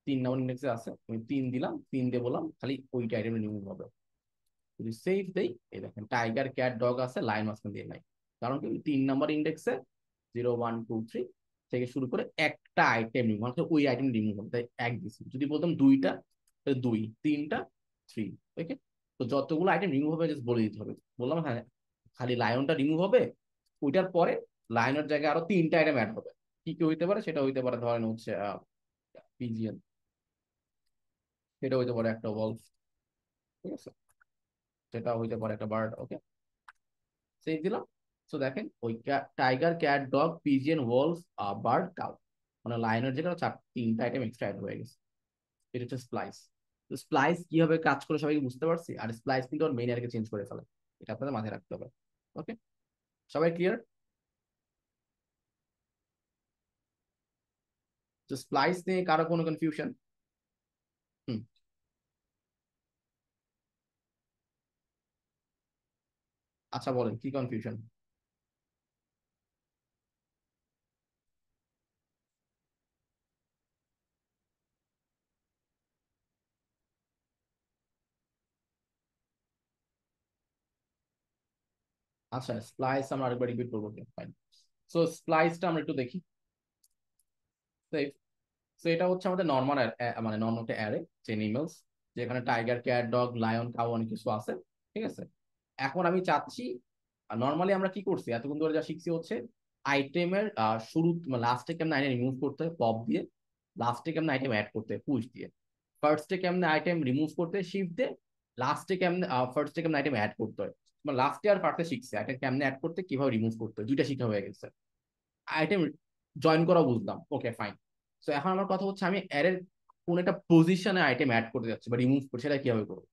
3 নাম্বার ইন্ডেক্সে আছে, আমি 3 দিলাম, 3 দিয়ে বললাম খালি ওইটা আইটেম রিমুভ হবে। যদি সেভ দেই, এই দেখেন টাইগার, ক্যাট, ডগ আছে, লাইন মাঝখান দিয়ে নাই। কারণ কি 3 নাম্বার ইন্ডেক্সে 0 1 2 3 থেকে শুরু করে একটা আইটেম রিমুভ, মানে ওই আইটেম রিমুভ হবে, তাই এক দিছি। যদি বলতাম দুইটা, তাহলে দুই, তিনটা, থ্রি। ওকে, তো যতগুলো আইটেম রিমুভ হবে জাস্ট বলে দিতে হবে। বললাম হ্যাঁ খালি লায়নটা রিমুভ হবে, ওইটার পরে লায়নের জায়গায় আরো 3টা আইটেম অ্যাড হবে। কি কি হইতে পারে, সেটা হইতে পারে ধরেন হচ্ছে পিজিএন, সেটা হইতে পারে একটা ওয়ালফ, ঠিক আছে, সেটা হইতে পারে একটা বার্ড। ওকে, সেভ দিলাম। তো দেখেন ওই tiger, cat, dog, pigeon, wolf, bird, cow, মানে লাইনের যেটা 3টা আইটেম এক্সট্রা অ্যাড হয়ে গেছে। এটা হচ্ছে স্প্লাইস। তো স্প্লাইস কিভাবে কাজ করে সবাই বুঝতে পারছি, আর স্প্লাইস কিন্তু ওর মেইন আরকে চেঞ্জ করে ফেলে, এটা আপনাদের মাথায় রাখতে হবে। ওকে, সবাই ক্লিয়ার। তো স্প্লাইস নিয়ে কারো কোনো কনফিউশন? হুম, আচ্ছা বলেন কি কনফিউশন। আচ্ছা, স্প্লাইস আমরা আরেকবার রিপিট করবো, ফাইন। সো স্প্লাইসটা আমরা একটু দেখি। তো এটা হচ্ছে আমাদের নর্মাল, মানে নর্মাল একটা অ্যারে, চেন ইমেলস, যেখানে tiger, cat, dog, lion, cow অনেক কিছু আছে। ঠিক আছে, এখন আমি চাচ্ছি, নর্মালি আমরা কি করছি এতক্ষণ ধরে যা শিখছি হচ্ছে আইটেমের শুরু, লাস্টে কেমন আইটেম রিমুভ করতে হয় পপ দিয়ে, লাস্টে কেমন আইটেম অ্যাড করতে হয় পুশ দিয়ে, ফার্স্টে কেমন আইটেম রিমুভ করতে হয় শিফট দিয়ে, লাস্টে কেমন ফার্স্টে কেমন আইটেম অ্যাড করতে হয়। লাস্টে আর ফার্স্টে শিখছি আইটেম কেমনে অ্যাড করতে, কিভাবে রিমুভ করতে হয়, দুইটা শিখা হয়ে গেছে। আইটেম জয়েন করা বুঝলাম, ওকে ফাইন। সো এখন আমার কথা হচ্ছে আমি অ্যারের কোন একটা পজিশনে আইটেম অ্যাড করতে যাচ্ছি বা রিমুভ করছি, সেটা কিভাবে করবো।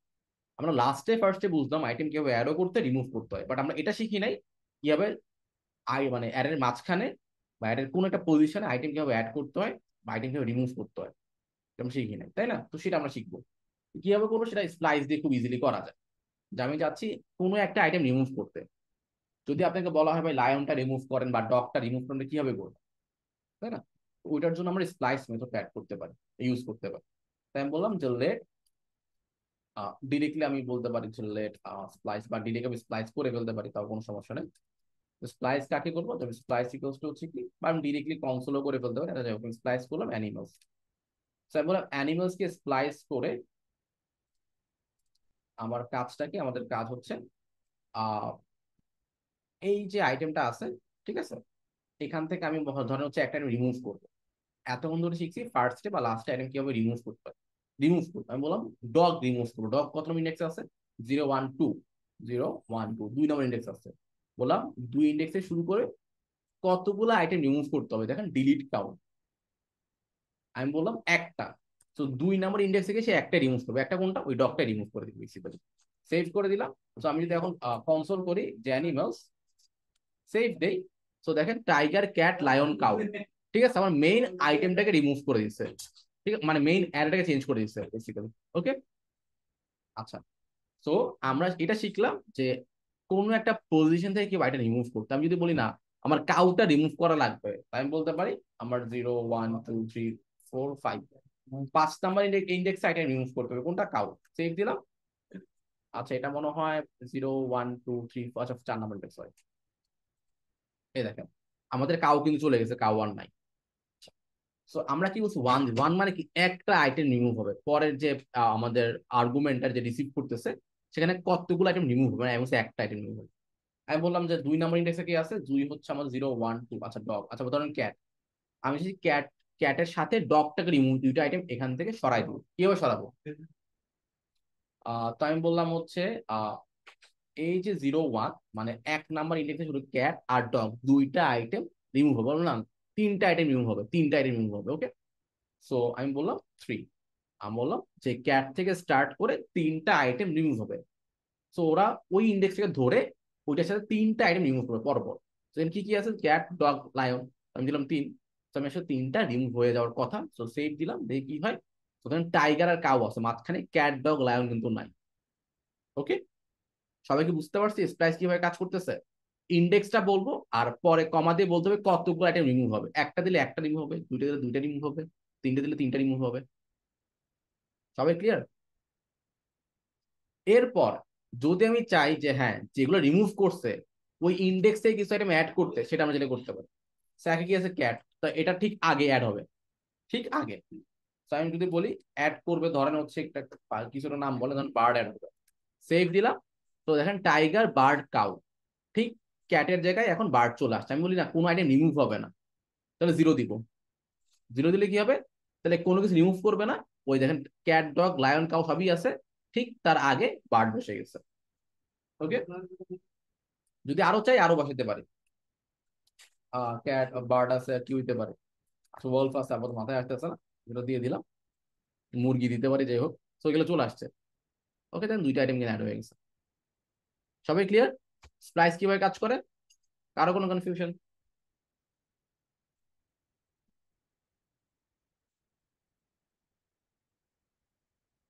আমরা লাস্টে ফার্স্টে বুঝলাম আইটেম কিভাবে অ্যাডও করতে রিমুভ করতে হয়, বাট আমরা এটা শিখি নাই কিভাবে মানে অ্যারের মাঝখানে বা অ্যারের কোন একটা পজিশনে আইটেম কিভাবে অ্যাড করতে হয় বা আইটেম কিভাবে রিমুভ করতে হয়, এটা আমরা শিখি নাই, তাই না? তো সেটা আমরা শিখবো কিভাবে করবো, সেটা স্প্লাইস দিয়ে খুব ইজিলি করা যায়। যে আমি যাচ্ছি কোনো একটা আইটেম রিমুভ করতে, যদি আপনাকে বলা হয় ভাই লায়নটা রিমুভ করেন বা ডগটা রিমুভ করেন, কিভাবে করবেন, তাই না? ওইটার জন্য আমরা স্প্লাইস মেথড অ্যাড করতে পারি, ইউজ করতে পারি। তাই আমি বললাম যে লেট, ডিরেক্টলি আমি বলতে পারি যে লেট স্প্লাইস, বা ডিরেক্ট আমি স্প্লাইস করে ফেলতে পারি, তাও কোনো সমস্যা নেই। স্প্লাইস কাকে করবো, তবে স্প্লাইস ইকুয়ালস টু হচ্ছে কি, বা আমি ডিরেক্টলি কনসোলও করে ফেলতে পারি, এটা যখন স্প্লাইস করলাম অ্যানিমালস। আমি বললাম অ্যানিমালস কে স্প্লাইস করে আমার কাজটা কি, আমাদের কাজ হচ্ছে আহ এই যে আইটেমটা আছে, ঠিক আছে, এখান থেকে আমি ধরেন হচ্ছে একটা রিমুভ করবো। এতক্ষণ ধরে শিখছি ফার্স্টে বা লাস্টে আইটেম কিভাবে রিমুভ করতে হয়, রিমুভ করবো। আমি বললাম ডগ রিমুভ করবো, ডগ কত নম্বর ইন্ডেক্স আছে, 0 1 2, 0 1 2, 2 নম্বর ইন্ডেক্স আছে। বললাম 2 ইন্ডেক্সে শুরু করে কতগুলো আইটেম রিমুভ করতে হবে, দেখেন ডিলিট কাউন্ট, আমি বললাম একটা। তো 2 নম্বর ইন্ডেক্স থেকে সে একটা রিমুভ করবে, একটা কোনটা, ওই ডগটা রিমুভ করে দিবে বেসিক্যালি। সেভ করে দিলাম। তো আমি যদি এখন কনসোল করি যে অ্যানিমালস, সেভ দেই, তো দেখেন টাইগার, ক্যাট, লায়ন, কাউ, ঠিক আছে, আমার মেইন আইটেমটাকে রিমুভ করে দিচ্ছে। ঠিক আছে, মানে মেইন অ্যারেটাকে চেঞ্জ করে দিচ্ছে বেসিক্যালি। ওকে, আচ্ছা। তো আমরা এটা শিখলাম যে কোনো একটা পজিশন থেকে কি এটা রিমুভ করতে। আমি যদি বলি না আমার কাউটা রিমুভ করা লাগবে, তাই আমি বলতে পারি আমার 0 1 2 3 4 5, 5 নাম্বার ইন্ডেক্স আইটেম রিমুভ করতে হবে, কোনটা, কাউ। সেভ দিলাম। আচ্ছা, এটা মনে হয় 0 1 2 3, আচ্ছা 4 নাম্বার ইন্ডেক্স হয়। এই দেখেন আমাদের কাউ কিন্তু চলে গেছে, কাউ আর নাই। সো আমরা কি বলছি, ওয়ান ওয়ান মানে কি, একটা আইটেম রিমুভ হবে, পরের যে আমাদের আর্গুমেন্টার যে রিসিভ করতেছে সেখানে কতগুলো আইটেম রিমুভ হবে, মানে আমি বলছি একটা আইটেম রিমুভ হবে। আমি বললাম যে 2 নম্বর ইন্ডেক্সে কি আছে, 2 হচ্ছে আমার 0 1 2, আচ্ছা ডগ, আচ্ছা ধরেন ক্যাট, আমি যদি ক্যাটের সাথে ডগটাকে রিমুভ, দুইটা আইটেম এখান থেকে সরাই দেবো, কিভাবে সরাবো। তো আমি বললাম হচ্ছে আহ এই যে 0 1, মানে 1 নাম্বার ইন্ডেক্সে শুধু ক্যাট আর ডগ দুইটা আইটেম রিমুভ হবে, বললাম তিনটা আইটেম রিমুভ হবে, তিনটা আইটেম রিমুভ হবে। ওকে, সো আমি বললাম 3, আমি বললাম যে ক্যাট থেকে স্টার্ট করে তিনটা আইটেম রিমুভ হবে। সো ওরা ওই ইন্ডেক্স থেকে ধরে ওইটার সাথে তিনটা আইটেম রিমুভ করবে পরপর। তো কি কি আছে, ক্যাট, ডগ, লায়ন, আমি দিলাম 3। তো আমি আসলে তিনটা রিমুভ হয়ে যাওয়ার কথা, তো সেভ দিলাম, দেখি কি হয়। তো টাইগার আর কাউ আছে মাঝখানে, ক্যাট, ডগ, লায়ন কিন্তু নাই। ওকে, সবাইকে বুঝতে পারছি স্প্লাইস কিভাবে কাজ করতেছে। ইন্ডেক্সটা বলবো আর পরে কমা দিয়ে বলতে হবে কতগুলো আইটেম রিমুভ হবে, একটা দিলে একটা রিমুভ হবে, দুইটা দিলে দুইটা রিমুভ হবে, তিনটা দিলে তিনটা রিমুভ হবে। সবাই ক্লিয়ার? এরপর যদি আমি চাই যে হ্যাঁ যেগুলো রিমুভ করছে ওই ইন্ডেক্স থেকে কিছু আইটেম অ্যাড করতে, সেটা আমরা যেটা করতে পারি। স্যাকে কি আছে, ক্যাট, তো এটা ঠিক আগে অ্যাড হবে, ঠিক আগে। তো আমি যদি বলি অ্যাড করবে, ধরেন হচ্ছে একটা কিছু একটা নাম বলে, ধরেন বার্ড অ্যাড হবে, সেভ দিলাম। তো দেখেন টাইগার, বার্ড, কাউ, ঠিক ক্যাটের জায়গায় এখন বার্ড চলে আসছে। আমি বলি না কোনো আইটেম রিমুভ হবে না, তাহলে 0 দিব। 0 দিলে কি হবে, তাহলে কোনো কিছু রিমুভ করবে না। ওই দেখেন ক্যাট, ডগ, লায়ন, কাউ সবই আছে, ঠিক তার আগে বার্ড বসে গেছে। ওকে, যদি আরো চাই আরো বসাতে পারি, ক্যাট, বার্ড আছে, আর কি হইতে পারে, ওয়ালফ আছে, আপাতত মাথায় আসতেছে না, এগুলো দিয়ে দিলাম। মুরগি দিতে পারি, যাই হোক। তো এগুলো চলে আসছে। ওকে, দেন দুইটা আইটেম কিনে অ্যাড হয়ে গেছে। সবাই ক্লিয়ার স্প্লাইস কিভাবে কাজ করে? কারো কোনো কনফিউশন?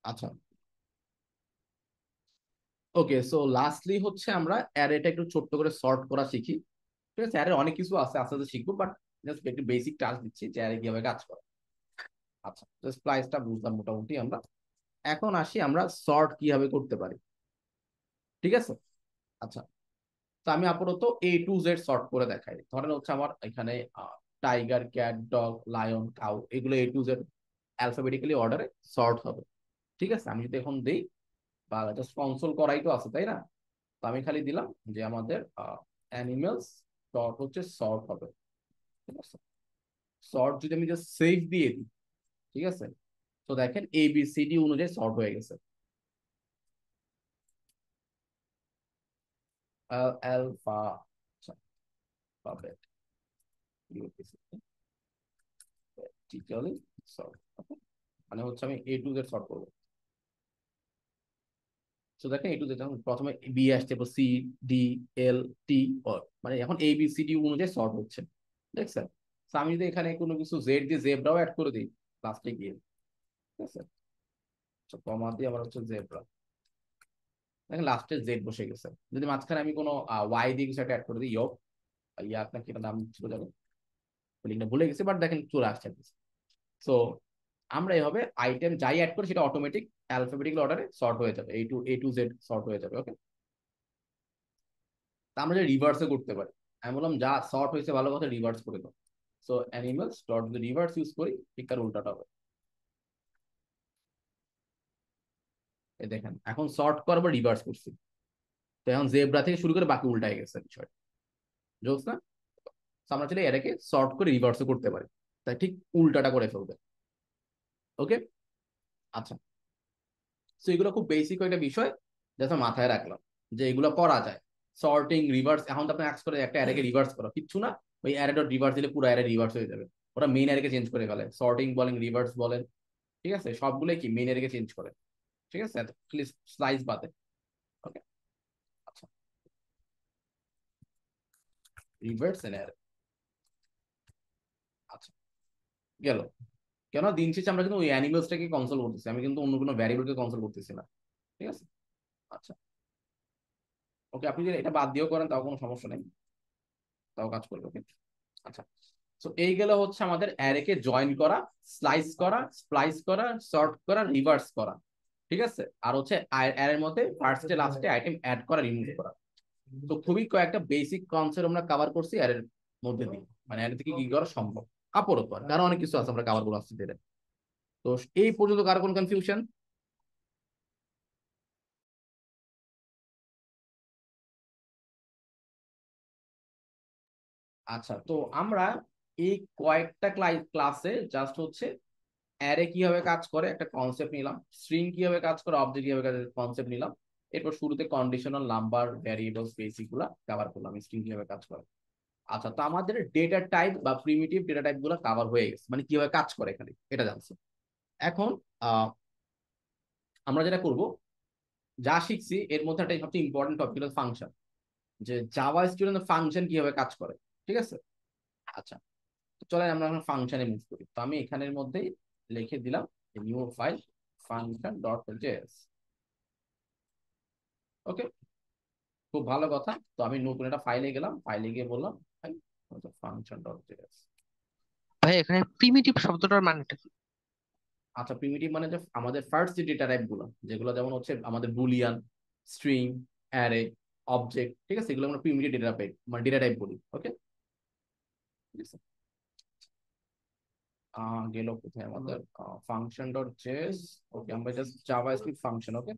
আচ্ছা, ওকে। সো লাস্টলি হচ্ছে আমরা অ্যারেটা একটু ছোট্ট করে সর্ট করা শিখি। ঠিক আছে, অ্যারে অনেক কিছু আছে, আস্তে আস্তে শিখবো, বাট জাস্ট একটু বেসিক টাস্ক দিচ্ছি যে অ্যারে কিভাবে কাজ করে। আচ্ছা, তো স্প্লাইসটা বুঝলাম মোটামুটি আমরা। এখন আসি আমরা সর্ট কিভাবে করতে পারি। ঠিক আছে, আচ্ছা। তো আমি আপাতত A to Z সর্ট করে দেখাই। ধরেন হচ্ছে আমার এখানে A to Z সর্ট করে দেখাই। ধরেন হচ্ছে আমার এখানে tiger, cat, dog, lion, cow, এগুলো A to Z অ্যালফাবেটিক্যালি অর্ডারে সর্ট হবে। ঠিক আছে, আমি যদি এখন দিই, বা জাস্ট কনসোল করাই তো আছে, তাই না? তো আমি খালি দিলাম যে আমাদের অ্যানিমেলস ডট হচ্ছে সর্ট হবে। ঠিক আছে, সর্ট যদি আমি জাস্ট সেভ দিয়ে দিই, ঠিক আছে, তো দেখেন ABCD অনুযায়ী সর্ট হয়ে গেছে। অ্যালফা সর্ট, মানে হচ্ছে আমি A to Z সর্ট করবো। তো দেখেন A to Z, যখন প্রথমে বি আসছে, তারপর C D L T, মানে এখন ABCD অনুযায়ী সর্ট হচ্ছে, দেখছেন? তো আমি যদি এখানে কোনো কিছু জেড দিয়ে জেব্রাও অ্যাড করে দিই লাস্টে গিয়ে, ঠিক আছে, কমা দিয়ে আবার হচ্ছে জেব্রা, দেখেন লাস্টে জেড বসে গেছে। যদি মাঝখানে আমি কোনো ওয়াই দিয়ে কিছু একটা অ্যাড করে দিই, ইয়ক, ইয়া আপনার কি নাম ছিল জানো, লিঙ্কটা ভুলে গেছি, বাট দেখেন চলে আসছে। সো আমরা এইভাবে আইটেম যাই অ্যাড করি সেটা অটোমেটিক অ্যালফাবেটিক্যাল অর্ডারে সর্ট হয়ে যাবে, A to Z সর্ট হয়ে যাবে। ওকে, তা আমরা যে রিভার্সে করতে পারি, আমি বললাম যা সর্ট হয়েছে ভালো কথা, রিভার্স করে দাও। সো অ্যানিমালস ডট যদি রিভার্স ইউজ করি, ঠিক তার উল্টাটা হবে। এই দেখেন এখন সর্ট করার রিভার্স করছি, তো এখন জেব্রা থেকে শুরু করে বাকি উল্টাই গেছে বিষয়, বুঝছ না? তো আমরা চাইলে এটাকে সর্ট করে রিভার্সও করতে পারি, তাই ঠিক উল্টাটা করে ফেলবে। ওকে, আচ্ছা, তো এগুলো খুব বেসিক একটা বিষয়, যেটা মাথায় রাখলাম যে এগুলো করা যায়। সর্টিং, রিভার্স, এখন তো আপনি আক্স করে একটা অ্যারেকে রিভার্স করো, কিচ্ছু না, ওই অ্যারে ডট রিভার্স দিলে পুরো অ্যারে রিভার্স হয়ে যাবে। ওরা মেইন অ্যারেকে চেঞ্জ করে ফেলে, সর্টিং বলেন, রিভার্স বলেন, ঠিক আছে, সবগুলোই কি মেইন অ্যারেকে চেঞ্জ করে। ঠিক আছে, স্লাইস বাদে। ওকে, আচ্ছা, রিভার্স এন অ্যারে, আচ্ছা, গেল। কেন দিন শেষে আমরা কিন্তু ওই অ্যানিমেলসটাকে কনসোল করতেছি, আমি কিন্তু অন্য কোনো ভ্যারিয়েবলকে কনসোল করতেছি না। ঠিক আছে, আচ্ছা, ওকে, আপনি যদি এটা বাদ দিয়েও করেন তাও কোনো সমস্যা নেই, তাও কাজ করবে। ওকে, আচ্ছা, তো এই গেল হচ্ছে আমাদের অ্যারেকে জয়েন করা, স্লাইস করা, স্প্লাইস করা, সর্ট করা, রিভার্স করা। ঠিক আছে, আর হচ্ছে অ্যারের মধ্যে ফার্স্টে লাস্টে আইটেম অ্যাড করা, রিমুভ করা। তো খুবই কয়েকটা বেসিক কনসেপ্ট আমরা কভার করছি অ্যারের মধ্যে দিয়ে, মানে অ্যারে থেকে কি করা সম্ভব। আপাতত কারণ অনেক কিছু আছে আমরা কভার করে আসছি ধীরে। তো এই পর্যন্ত কারো কোনো কনফিউশন? আচ্ছা, তো আমরা এই কয়েকটা ক্লাসে জাস্ট হচ্ছে অ্যারে কিভাবে কাজ করে একটা কনসেপ্ট নিলাম, স্ট্রিং কিভাবে কাজ করে, অবজেক্ট কিভাবে কাজ কনসেপ্ট নিলাম, এরপর শুরুতে কন্ডিশনাল, নাম্বার, ভ্যারিয়েবলস, বেসিক গুলা কভার করলাম, স্ট্রিং কিভাবে কাজ করে। আচ্ছা, তো আমাদের ডেটা টাইপ বা প্রিমিটিভ ডেটা টাইপ গুলো কভার হয়ে গেছে, মানে কিভাবে কাজ করে এখানে এটা জানছি। এখন আমরা যেটা করব, যা শিখছি এর মধ্যে একটা সবচেয়ে ইম্পর্টেন্ট টপিক হলো ফাংশন, যে জাভা স্টুডেন্ট ফাংশন কিভাবে কাজ করে। ঠিক আছে, আচ্ছা, তো চলেন আমরা এখন ফাংশনে মুভ করি। তো আমি এখানের মধ্যেই লিখে দিলাম new file function dot JS. Okay, খুব ভালো কথা। তো আমি নতুন একটা ফাইলে গেলাম, ফাইলে গিয়ে বললাম ফাংশন ডট জেএস। ভাই এখানে প্রিমিটিভ শব্দটার মানেটা কি? আচ্ছা, প্রিমিটিভ মানে যে আমাদের ফার্স্ট যে ডেটা টাইপ গুলো, যেগুলো যেমন হচ্ছে আমাদের বুলিয়ান, স্ট্রিং, অ্যারে, অবজেক্ট, ঠিক আছে, এগুলো আমরা প্রিমিটিভ ডেটা টাইপ মানে ডেটা টাইপ বলি। ওকে, ঠিক আছে, গেল কোথায় আমাদের ফাংশন ডট জেএস। ওকে, আমরা জাস্ট জাভাস্ক্রিপ্ট ফাংশন। ওকে,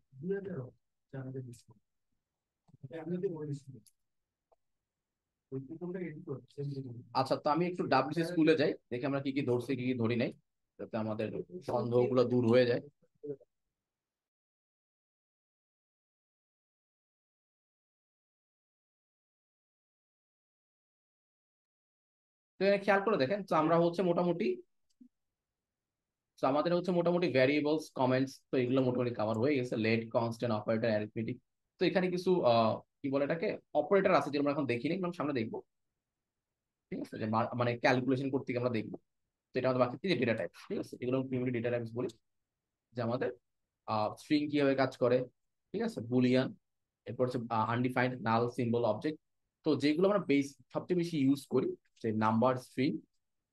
আচ্ছা, তো আমি একটু ডাব্লিউসি স্কুলে যাই, দেখি আমরা কি কি ধরছি কি কি ধরি নাই, যাতে আমাদের সন্দেহগুলো দূর হয়ে যায়। তো এখানে খেয়াল করে দেখেন, তো আমরা হচ্ছে মোটামুটি, তো আমাদের হচ্ছে মোটামুটি ভ্যারিয়েবলস, কমেন্টস, তো এগুলো মোটামুটি কভার হয়ে গেছে, লেট, কনস্ট্যান্ট, অপারেটর, অ্যারিথমেটিক। তো এখানে কিছু কি বলে এটাকে, অপারেটর আছে যেগুলো আমরা এখন দেখিনি, আমরা সামনে দেখবো। ঠিক আছে, যে মানে ক্যালকুলেশন করতে গিয়ে আমরা দেখবো। তো এটা আমাদের বাকি ডেটা টাইপ। ঠিক আছে, এগুলো প্রিমিটিভ ডেটা টাইপস বলি, যে আমাদের স্ট্রিং কিভাবে কাজ করে, ঠিক আছে, বুলিয়ান, এরপর হচ্ছে আনডিফাইন্ড, নাল, সিম্বল, অবজেক্ট। তো যেগুলো আমরা সবচেয়ে বেশি ইউজ করি, সেই নাম্বার, স্ট্রিং,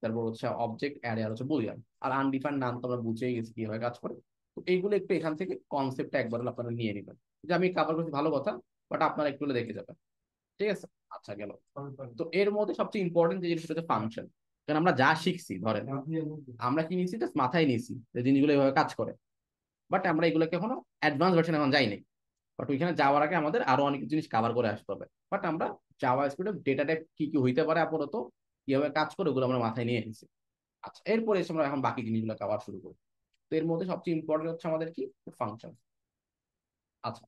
তারপর হচ্ছে অবজেক্ট, অ্যারে, আর হচ্ছে বুলিয়ান। আর আনডিফাইন্ড নাম তো আমরা বুঝেই গেছি কিভাবে কাজ করে। তো এইগুলো একটু এখান থেকে কনসেপ্টটা একবার হলে আপনারা নিয়ে নেবেন, যে আমি কাভার করছি ভালো কথা, বাট আপনারা একটু হলে দেখে যাবেন। ঠিক আছে। আচ্ছা গেল। তো এর মধ্যে সবচেয়ে ইম্পর্টেন্ট যে জিনিসটা হচ্ছে ফাংশন। কারণ আমরা যা শিখছি ধরেন আমরা কি নিয়েছি, জাস্ট মাথায় নিয়েছি যে জিনিসগুলো এইভাবে কাজ করে, বাট আমরা এগুলোকে এখনো অ্যাডভান্স ভার্সন এখন যাই নাই। বাট ওইখানে যাওয়ার আগে আমাদের আরো অনেক জিনিস কভার করে আসতে হবে। বাট আমরা জাভা স্ক্রিপ্টে ডেটা টাইপ কি কি হইতে পারে আপাতত, কিভাবে কাজ করে, ওগুলো আমরা মাথায় নিয়ে এসেছি। আচ্ছা, এরপরে এসে আমরা এখন বাকি জিনিসগুলো কভার শুরু করি। তো এর মধ্যে সবচেয়ে ইম্পর্টেন্ট হচ্ছে আমাদের কি, ফাংশন। আচ্ছা,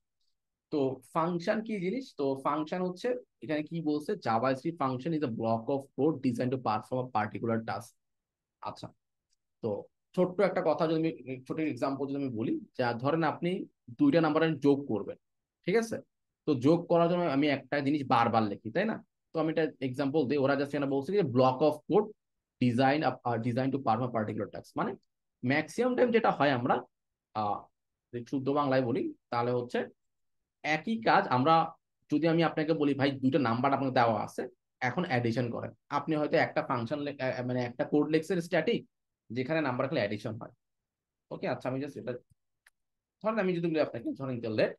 তো ফাংশন কি জিনিস? তো ফাংশন হচ্ছে, এখানে কি বলছে, Java script function is a block of code design to perform a particular task. আচ্ছা, তো ছোট্ট একটা কথা যদি আমি, ছোট এক্সাম্পল যদি আমি বলি, যা ধরেন আপনি দুইটা নাম্বারের যোগ করবেন, ঠিক আছে? তো যোগ করার জন্য আমি একটা জিনিস বারবার লিখি, তাই না? তো আমি এটা এক্সাম্পল দিই, ওরা জাস্ট এখানে বলছে যে block of code design design to perform particular task, মানে ম্যাক্সিমাম টাইম যেটা হয় আমরা আহ শুদ্ধ বাংলায় বলি তাহলে হচ্ছে একই কাজ আমরা, যদি আমি আপনাকে বলি ভাই দুইটা নাম্বার আপনাকে দেওয়া আছে, এখন অ্যাডিশন করেন, আপনি হয়তো একটা ফাংশন মানে একটা কোড লেখছেন স্ট্যাটিক, যেখানে নাম্বার খালি অ্যাডিশন হয়। ওকে, আচ্ছা আমি জাস্ট এটা ধরেন, আমি যদি বলি আপনাকে, ধরেন লেট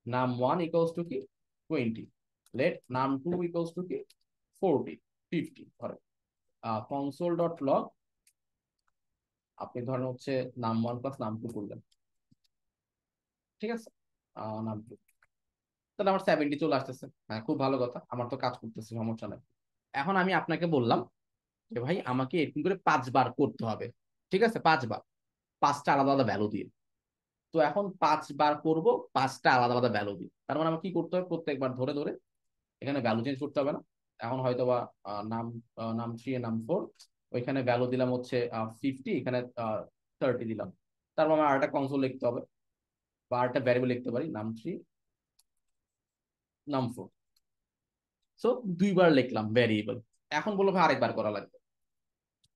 নাম ওয়ান ইকুয়ালস টু কি 20, লেট নাম টু ইকুয়ালস টু কি 40, 50 ধরেন, কনসোল ডট লগ, আপনি ধরেন হচ্ছে নাম ওয়ান প্লাস নাম টু করলেন, ঠিক আছে? নাম টু, তাহলে আমার 70 চলে আসতেছে। হ্যাঁ, খুব ভালো কথা, আমার তো কাজ করতেছে, সমস্যা নাই। এখন আমি আপনাকে বললাম যে ভাই আমাকে এরকম করে 5 বার করতে হবে, ঠিক আছে? 5 বার, 5টা আলাদা আলাদা ভ্যালু দিয়ে। তো এখন 5 বার করব, 5টা আলাদা আলাদা ভ্যালু দিয়ে, তার মানে আমার কি করতে হবে, প্রত্যেকবার ধরে ধরে এখানে ভ্যালু চেঞ্জ করতে হবে না। এখন হয়তো বা নাম নাম 3 এ নাম 4, ওইখানে ভ্যালু দিলাম হচ্ছে 50, এখানে 30 দিলাম। তারপর আমার আরেকটা কনসোল লিখতে হবে, বা আরেকটা ভ্যারিয়েবল লিখতে পারি, নাম 3 নাম 4। সো 2বার লিখলাম ভ্যারিয়েবল। এখন বলবো ভাই আরেকবার করা লাগবে,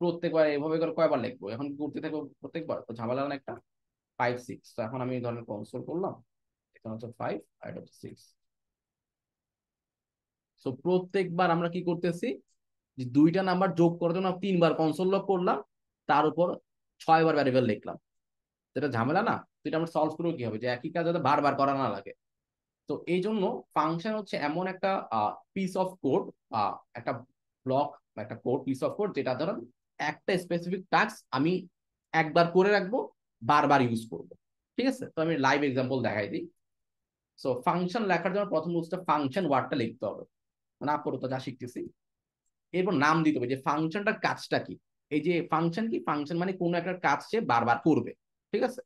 প্রত্যেকবার এভাবে করে কয়বার লিখবো, এখন কি করতে থাকবো প্রত্যেকবার, তো ঝামেলা না একটা। 5 6, তো এখন আমি ধরেন কনসোল করলাম, এখানে হচ্ছে 5 আর এটা হচ্ছে 6। সো প্রত্যেকবার আমরা কি করতেছি, যে দুইটা নাম্বার যোগ করার জন্য 3বার কনসোল লক করলাম, তার উপর 6বার ভ্যারিয়েবল লিখলাম। যেটা ঝামেলা না? তো এটা আমরা সলভ করবো কি হবে, যে একই কাজ যাতে বারবার করা না লাগে। তো এই জন্য ফাংশন হচ্ছে এমন একটা পিস অফ কোড, একটা ব্লক বা একটা কোড, পিস অফ কোড, যেটা ধরেন একটা স্পেসিফিক টাস্ক আমি একবার করে রাখবো, বারবার ইউজ করবো। ঠিক আছে, তো আমি লাইভ এক্সাম্পল দেখাই দিই। সো ফাংশন লেখার জন্য প্রথম হচ্ছে ফাংশন ওয়ার্ডটা লিখতে হবে, মানে আপাতত যা শিখতেছি। এরপর নাম দিতে হবে যে ফাংশনটার কাজটা কি। এই যে ফাংশন কি, ফাংশন মানে কোনো একটা কাজ সে বারবার করবে, ঠিক আছে?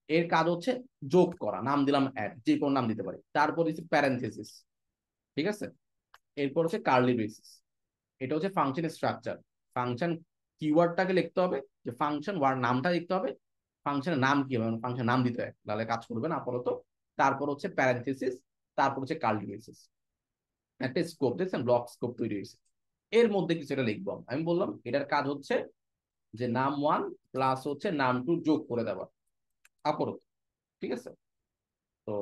এর কাজ হচ্ছে যোগ করা, নাম দিলাম অ্যাড, যে কোনো নাম দিতে পারি। তারপর হচ্ছে প্যারেনথেসিস, ঠিক আছে? এরপর হচ্ছে কার্লি ব্রেসিস। এটা হচ্ছে ফাংশনের স্ট্রাকচার। ফাংশন কিওয়ার্ডটাকে লিখতে হবে, যে ফাংশন ওয়ার্ড নামটা লিখতে হবে, ফাংশনের নাম কি হবে, ফাংশন নাম দিতে হয়, তাহলে কাজ করবে না আপাতত। তারপর হচ্ছে প্যারেনথেসিস, তারপর হচ্ছে কার্লি ব্রেসিস। একটা স্কোপ দেখছেন, ব্লক স্কোপ তৈরি হয়েছে, এর মধ্যে কিছু একটা লিখবো। আমি বললাম এটার কাজ হচ্ছে যে নাম ওয়ান প্লাস হচ্ছে নাম টু যোগ করে দেওয়া আপাতত, ঠিক আছে? তো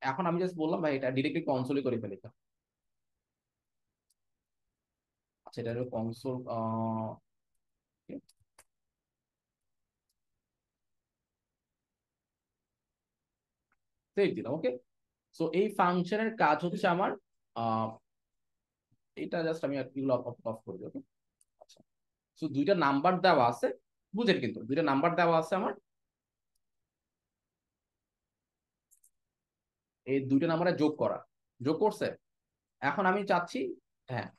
এখন আমি জাস্ট বললাম ভাই এটা ডিরেক্টলি কনসোলে করে ফেলি। আচ্ছা, এটা হলো কনসোল, সেভ দিলাম। ওকে, সো এই ফাংশনের কাজ হচ্ছে আমার আহ, এটা জাস্ট আমি এগুলো অফ অফ করে দিই। ওকে, আচ্ছা, সো দুইটা নাম্বার দেওয়া আছে, বুঝেন? কিন্তু দুইটা নাম্বার দেওয়া আছে আমার, এই দুইটা নাম্বারে যোগ করা, যোগ করছে। এখন আমি চাচ্ছি, হ্যাঁ,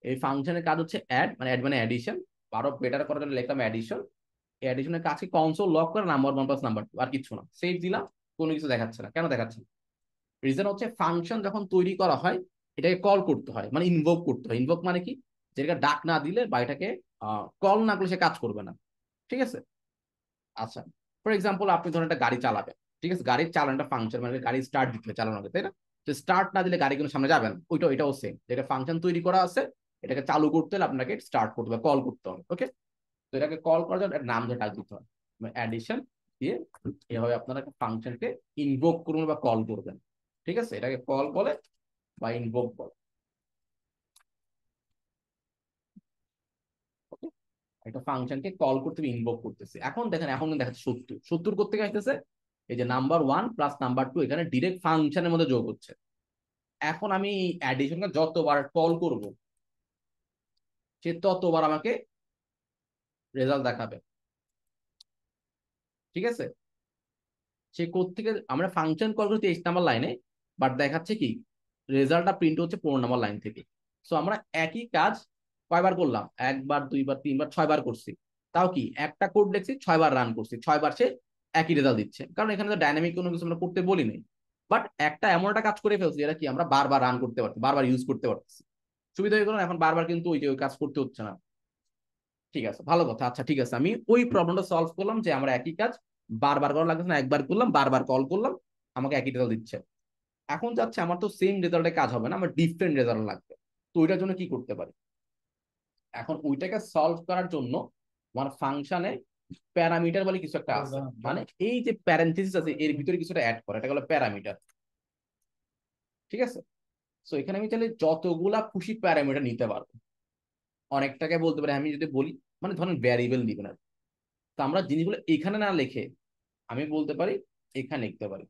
এই ফাংশনের কাজ হচ্ছে অ্যাড, মানে অ্যাড মানে অ্যাডিশন। আরো বেটার করার জন্য লিখলাম অ্যাডিশন। এই অ্যাডিশনের কাজকে কনসোল লক করে number one plus number two, আর কিছু না। সেভ দিলাম, কোনো কিছু দেখাচ্ছে না। কেন দেখাচ্ছে না? রিজন হচ্ছে ফাংশন যখন তৈরি করা হয় এটাকে কল করতে হয়, মানে ইনভোক করতে হয়। ইনভোক মানে কি, যেটাকে ডাক না দিলে বা এটাকে কল না করলে সে কাজ করবে না, ঠিক আছে? আচ্ছা, ফর এক্সাম্পল আপনি ধরেন একটা গাড়ি চালাবেন, ঠিক আছে? গাড়ির চালানোটা ফাংশন, মানে গাড়ি স্টার্ট দিতে হয় চালানোর আগে, তাই না? তো স্টার্ট না দিলে গাড়ি কিন্তু সামনে যাবেন, ওইটা এটাও সেম, যেটা ফাংশন তৈরি করা আছে, এটাকে চালু করতে হলে আপনাকে স্টার্ট করতে হবে, কল করতে হবে। ওকে, তো এটাকে কল করার জন্য একটা নাম দিয়ে ডাক দিতে হয়, অ্যাডিশন দিয়ে। এভাবে আপনারা একটা ফাংশনকে ইনভোক করবেন বা কল করবেন, ঠিক আছে? এটাকে কল বলে বা ইনভোক বলে। ওকে, একটা ফাংশনকে কল করতে ইনভোক করতেছে। এখন দেখেন, এখন কিন্তু দেখাচ্ছে 70 করতে আসতেছে। এই যে number one plus number two এখানে ডিরেক্ট ফাংশনের মধ্যে যোগ হচ্ছে, এখন আমি অ্যাডিশনকে যতবার কল করব সে ততবার আমাকে রেজাল্ট দেখাবে। ঠিক আছে, সে কোত্থেকে আমরা ফাংশন কল করি 23 নাম্বার লাইনে, বাট দেখাচ্ছে কি রেজাল্টটা প্রিন্ট হচ্ছে 15 নাম্বার লাইন থেকে। সো আমরা একই কাজ কয়বার করলাম, একবার, দুইবার, তিনবার, 6বার করছি। তাও কি একটা কোড লিখছি, 6বার রান করছি, 6বার সে একই রেজাল্ট দিচ্ছে, কারণ এখানে তো ডাইনামিক কোনো কিছু আমরা করতে বলি নাই। বাট একটা এমন একটা কাজ করে ফেলছি যেটা কি আমরা বারবার রান করতে পারছি, বারবার ইউজ করতে পারছি। সুবিধা হয়ে গেল, এখন বারবার কিন্তু ওই কাজ করতে হচ্ছে না। ঠিক আছে, ভালো কথা। আচ্ছা ঠিক আছে, আমি ওই প্রবলেমটা সলভ করলাম যে আমরা একই কাজ বারবার করা লাগছে না, একবার করলাম, বারবার কল করলাম, আমাকে একই রেজাল্ট দিচ্ছে। এখন যাচ্ছে আমার তো সেম রেজাল্টে কাজ হবে না, আমার ডিফারেন্ট রেজাল্ট লাগবে। তো ওইটার জন্য কি করতে পারি? এখন ওইটাকে সলভ করার জন্য আমার ফাংশনে প্যারামিটার বলে কিছু একটা আছে, মানে এই যে প্যারেনথেসিস আছে এর ভিতরে কিছুটা অ্যাড করে, এটা হলো প্যারামিটার। ঠিক আছে, সো এখানে আমি চাইলে যতগুলা খুশি প্যারামিটার নিতে পারবো। অনেকটাকে বলতে পারি, আমি যদি বলি মানে ধরেন ভ্যারিয়েবল দিব না। তো আমরা জিনিসগুলো এখানে না লিখে আমি বলতে পারি এখানে লিখতে পারি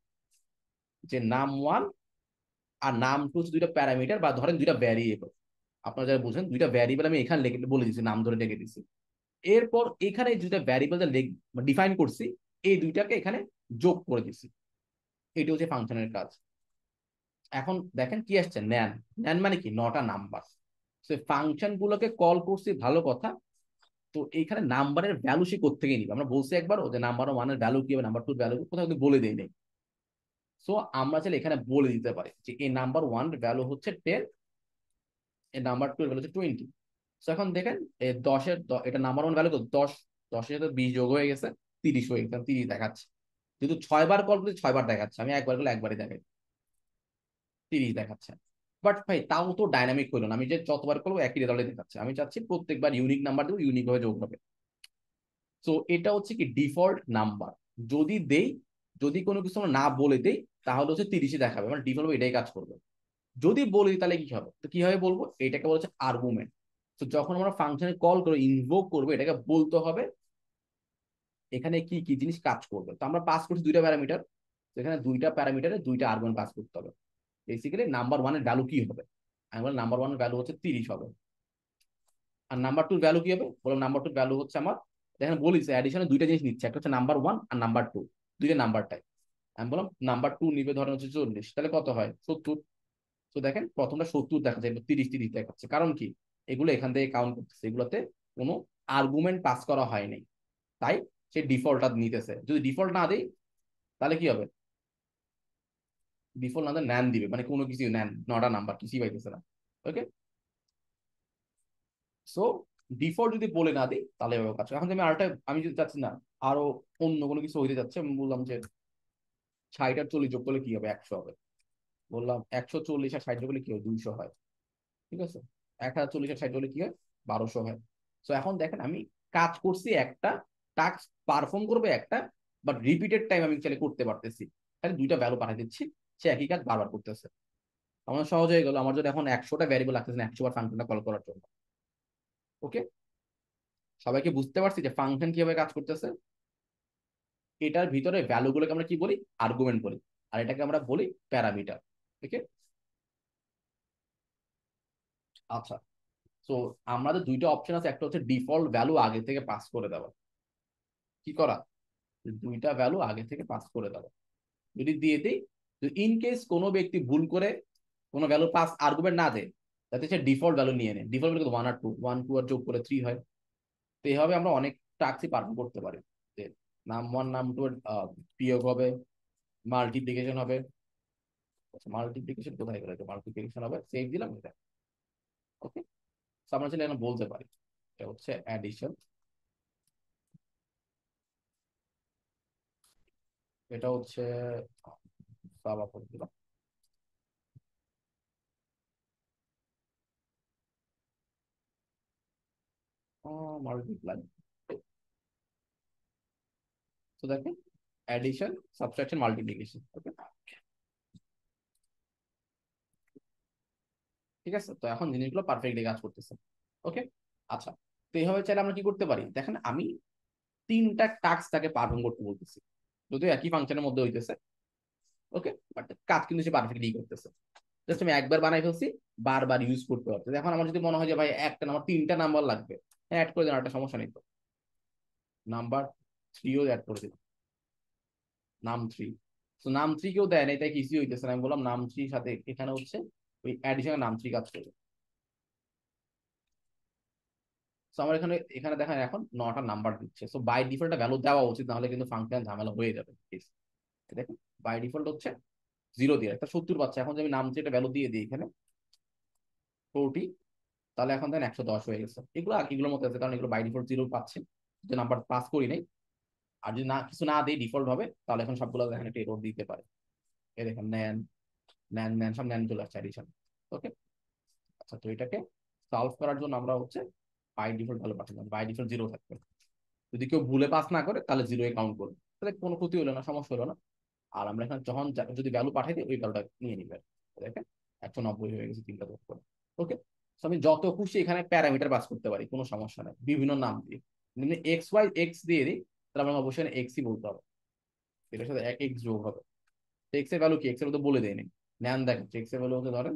যে নাম 1 আর নাম 2 হচ্ছে দুইটা প্যারামিটার, বা ধরেন দুইটা ভ্যারিয়েবল। আপনারা যারা বুঝেন, দুইটা ভ্যারিয়েবল আমি এখানে লিখে বলে দিচ্ছি, নাম ধরে লিখে দিচ্ছি। এরপর এখানে এই দুইটা ভ্যারিয়েবল ডিফাইন করছি, এই দুইটাকে এখানে যোগ করে দিচ্ছি। এটি হচ্ছে ফাংশনের কাজ। এখন দেখেন কি আসছে, নেন। নেন মানে কি, নটা নাম্বার। সে ফাংশন গুলোকে কল করছি, ভালো কথা। তো এইখানে নাম্বারের ভ্যালু সে কোথেকে নিবে, আমরা বলছি একবার যে নাম্বার 1-এর ভ্যালু কি হবে, নাম্বার 2-এর ভ্যালু কোথাও কিন্তু বলে দেই নাই। সো আমরা চাইলে এখানে বলে দিতে পারি যে এই নাম্বার 1 ভ্যালু হচ্ছে 10, এই নাম্বার 2 এর ভ্যালু হচ্ছে 20। সো এখন দেখেন এই 10-এর এটা নাম্বার 1 ভ্যালু তো 10, 10-এর সাথে 20 যোগ হয়ে গেছে, 30 হয়ে গেছে, 30 দেখাচ্ছে। যেহেতু 6বার কল করছি 6বার দেখাচ্ছে, আমি একবার করলে একবারই দেখাই, 30 দেখাচ্ছে। বাট ভাই তাও তো ডাইনামিক হইলো না, আমি যে যতবার করবো একই রেজাল্ট দেখাচ্ছে। আমি চাচ্ছি প্রত্যেকবার ইউনিক নাম্বার দেবো, ইউনিক ভাবে যোগ হবে। তো এটা হচ্ছে কি ডিফল্ট নাম্বার। যদি দেই, যদি কোনো কিছু আমরা না বলে দেই, তাহলে হচ্ছে 30ই দেখাবে, মানে ডিফল্ট এটাই কাজ করবে। যদি বলি তাহলে কি হবে, তো কিভাবে বলবো, এটাকে বলছে আর্গুমেন্ট। তো যখন আমরা ফাংশনে কল করে ইনভোক করবো, এটাকে বলতে হবে এখানে কি কি জিনিস কাজ করবে। তো আমরা পাস করছি দুইটা প্যারামিটার, এখানে দুইটা প্যারামিটারে দুইটা আর্গুমেন্ট পাস করতে হবে। বেসিক্যালি নাম্বার 1-এর ভ্যালু কি হবে, আমি বললাম নাম্বার 1-এর ভ্যালু হচ্ছে 30 হবে। আর নাম্বার 2-এর ভ্যালু কি হবে, বললাম নাম্বার 2-এর ভ্যালু হচ্ছে আমার, দেখেন বলিস অ্যাডিশনে দুইটা জিনিস নিচ্ছে, একটা হচ্ছে নাম্বার 1 আর নাম্বার 2, দুইটা নাম্বারটাই। আমি বললাম নাম্বার 2 নিবে ধরেন হচ্ছে 40, তাহলে কত হয় 70। তো দেখেন প্রথমটা 70 দেখাচ্ছে, 30 দেখাচ্ছে, কারণ কি এগুলো এখান থেকে কাউন্ট করতেছে, এগুলোতে কোনো আর্গুমেন্ট পাস করা হয়নি, তাই সে ডিফল্টটা নিতেছে। যদি ডিফল্ট না দেই তাহলে কি হবে, ডিফল্ট না দিয়ে নেন দিবে, মানে কোনো কিছু নেন, নটা নাম্বার কিছুই পাইতেছে না। ওকে, সো ডিফল্ট যদি বলে না দিই তাহলে এভাবে কাজ করে। এখন আমি আরেকটা, আমি যদি চাচ্ছি না আরো অন্য কোনো কিছু হইতে যাচ্ছে, আমি বললাম যে 60 আর 40 যোগ করলে কি হবে, 100 হবে। বললাম 140 আর 60 যোগ করলে কি হবে, 200 হয়। ঠিক আছে, 1040 আর 60 হলে কি হয়, 1200 হয়। তো এখন দেখেন আমি কাজ করছি একটা, টাস্ক পারফর্ম করবে একটা, বাট রিপিটেড টাইম আমি চাইলে করতে পারতেছি, তাহলে দুইটা ভ্যালু পাঠিয়ে দিচ্ছি, সে একই কাজ বারবার করতেছে। আমার সহজ হয়ে গেল, আমার যদি এখন 100টা ভ্যারিয়েবল লাগতেছে না 100 বার ফাংশনটা কল করার জন্য। ওকে, সবাইকে বুঝতে পারছি যে ফাংশন কিভাবে কাজ করতেছে। এটার ভিতরে ভ্যালুগুলোকে আমরা কি বলি, আর্গুমেন্ট বলি, আর এটাকে আমরা বলি প্যারামিটার। ওকে, আচ্ছা। তো আমাদের দুইটা অপশন আছে, একটা হচ্ছে ডিফল্ট ভ্যালু আগে থেকে পাস করে দেওয়া। কি করা, দুইটা ভ্যালু আগে থেকে পাস করে দেওয়া। যদি দিয়ে দিই, ইন কেস কোনো ব্যক্তি ভুল করে কোনো ভ্যালু পাস আর্গুমেন্ট না দেয়, যাতে সে ডিফল্ট ভ্যালু নিয়ে নেয়। ডিফল্ট ভ্যালু 1 আর 2, 1 2 আর যোগ করে 3 হয়। তো এইভাবে আমরা অনেক টাস্কই পারফর্ম করতে পারি, যে নাম 1 নাম 2 এর বিয়োগ হবে, মাল্টিপ্লিকেশন হবে। মাল্টিপ্লিকেশন কোথায় গেল, মাল্টিপ্লিকেশন হবে, সেভ দিলাম এটা। ওকে, আমরা চাইলে এখন বলতে পারি এটা হচ্ছে অ্যাডিশন, এটা হচ্ছে সাবাপন দিলাম, মাল্টিপ্লাই। তো দেখেন অ্যাডিশন, সাবট্রাকশন, মাল্টিপ্লিকেশন। ওকে, ঠিক আছে, তো এখন জিনিসগুলো পারফেক্টলি কাজ করতেছে। ওকে, আচ্ছা। তো এইভাবে চাইলে আমরা কি করতে পারি, দেখেন আমি 3টা টাস্ক তাকে পারফর্ম করতে বলতেছি, যদিও একই ফাংশনের মধ্যে হইতেছে। ওকে, বাট কাজ কিন্তু সে পারফেক্টলি করতেছে। জাস্ট আমি একবার বানাই ফেলছি, বারবার ইউজ করতে পারছি। এখন আমার যদি মনে হয় যে ভাই একটা নাম্বার 3টা নাম্বার লাগবে, অ্যাড করে দেন, একটা সমস্যা নেই তো, নাম্বার 3ও অ্যাড করে দিন, নাম 3। তো নাম 3 কেউ দেয় না, তাই ইজি হইতেছে না, আমি বললাম নাম 3 সাথে এখানে হচ্ছে ওই অ্যাডিশনাল নাম 3 কাজ করবে। তো আমার এখানে এখানে দেখেন এখন 9টা নাম্বার দিচ্ছে, সো বাই ডিফল্ট ভ্যালু দেওয়া উচিত, নাহলে কিন্তু ফাংশন ঝামেলা হয়ে যাবে। দেখেন বাই ডিফল্ট হচ্ছে 0 দিয়ে একটা 70 পাচ্ছে। এখন যদি আমি নাম 3 ভ্যালু দিয়ে দিই এখানে 40, তাহলে এখন দেখেন 110 হয়ে গেছে। এগুলো এগুলোর মধ্যে আছে, কারণ এগুলো বাই ডিফল্ট 0 পাচ্ছে, যে নাম্বার পাস করি নাই। আর যদি না কিছু না দিই ডিফল্ট ভাবে, তাহলে এখন সবগুলো দেখেন একটা এরর দিতে পারে। এই দেখেন নেন নেন নেন, সব নেন চলে আসছে অ্যাডিশন। ওকে, আচ্ছা তো এটাকে সলভ করার জন্য আমরা হচ্ছে বাই ডিফল্ট ভ্যালু পাঠালাম, বাই ডিফল্ট 0 থাকবে। যদি কেউ ভুলে পাস না করে তাহলে 0 কাউন্ট করবে, তাহলে কোনো ক্ষতি হলো না, সমস্যা হলো না। আর আমরা এখানে যখন যদি ভ্যালু পাঠাই দিই, ওই ভ্যালুটা নিয়ে নিবে। দেখেন 190 হয়ে গেছে 3টা যোগ করে। ওকে, আমি যত খুশি এখানে প্যারামিটার পাস করতে পারি, কোনো সমস্যা নেই, বিভিন্ন নাম দিয়ে। এক্স ওয়াই এক্স দিয়ে দিই, তাহলে আমরা অবশ্যই এক্সই বলতে হবে, এটার সাথে এক্স যোগ হবে। এক্স এর ভ্যালু কি, এক্স এর তো বলে দেয়নি। নেন দেখেন এক্স এর ভ্যালু হচ্ছে ধরেন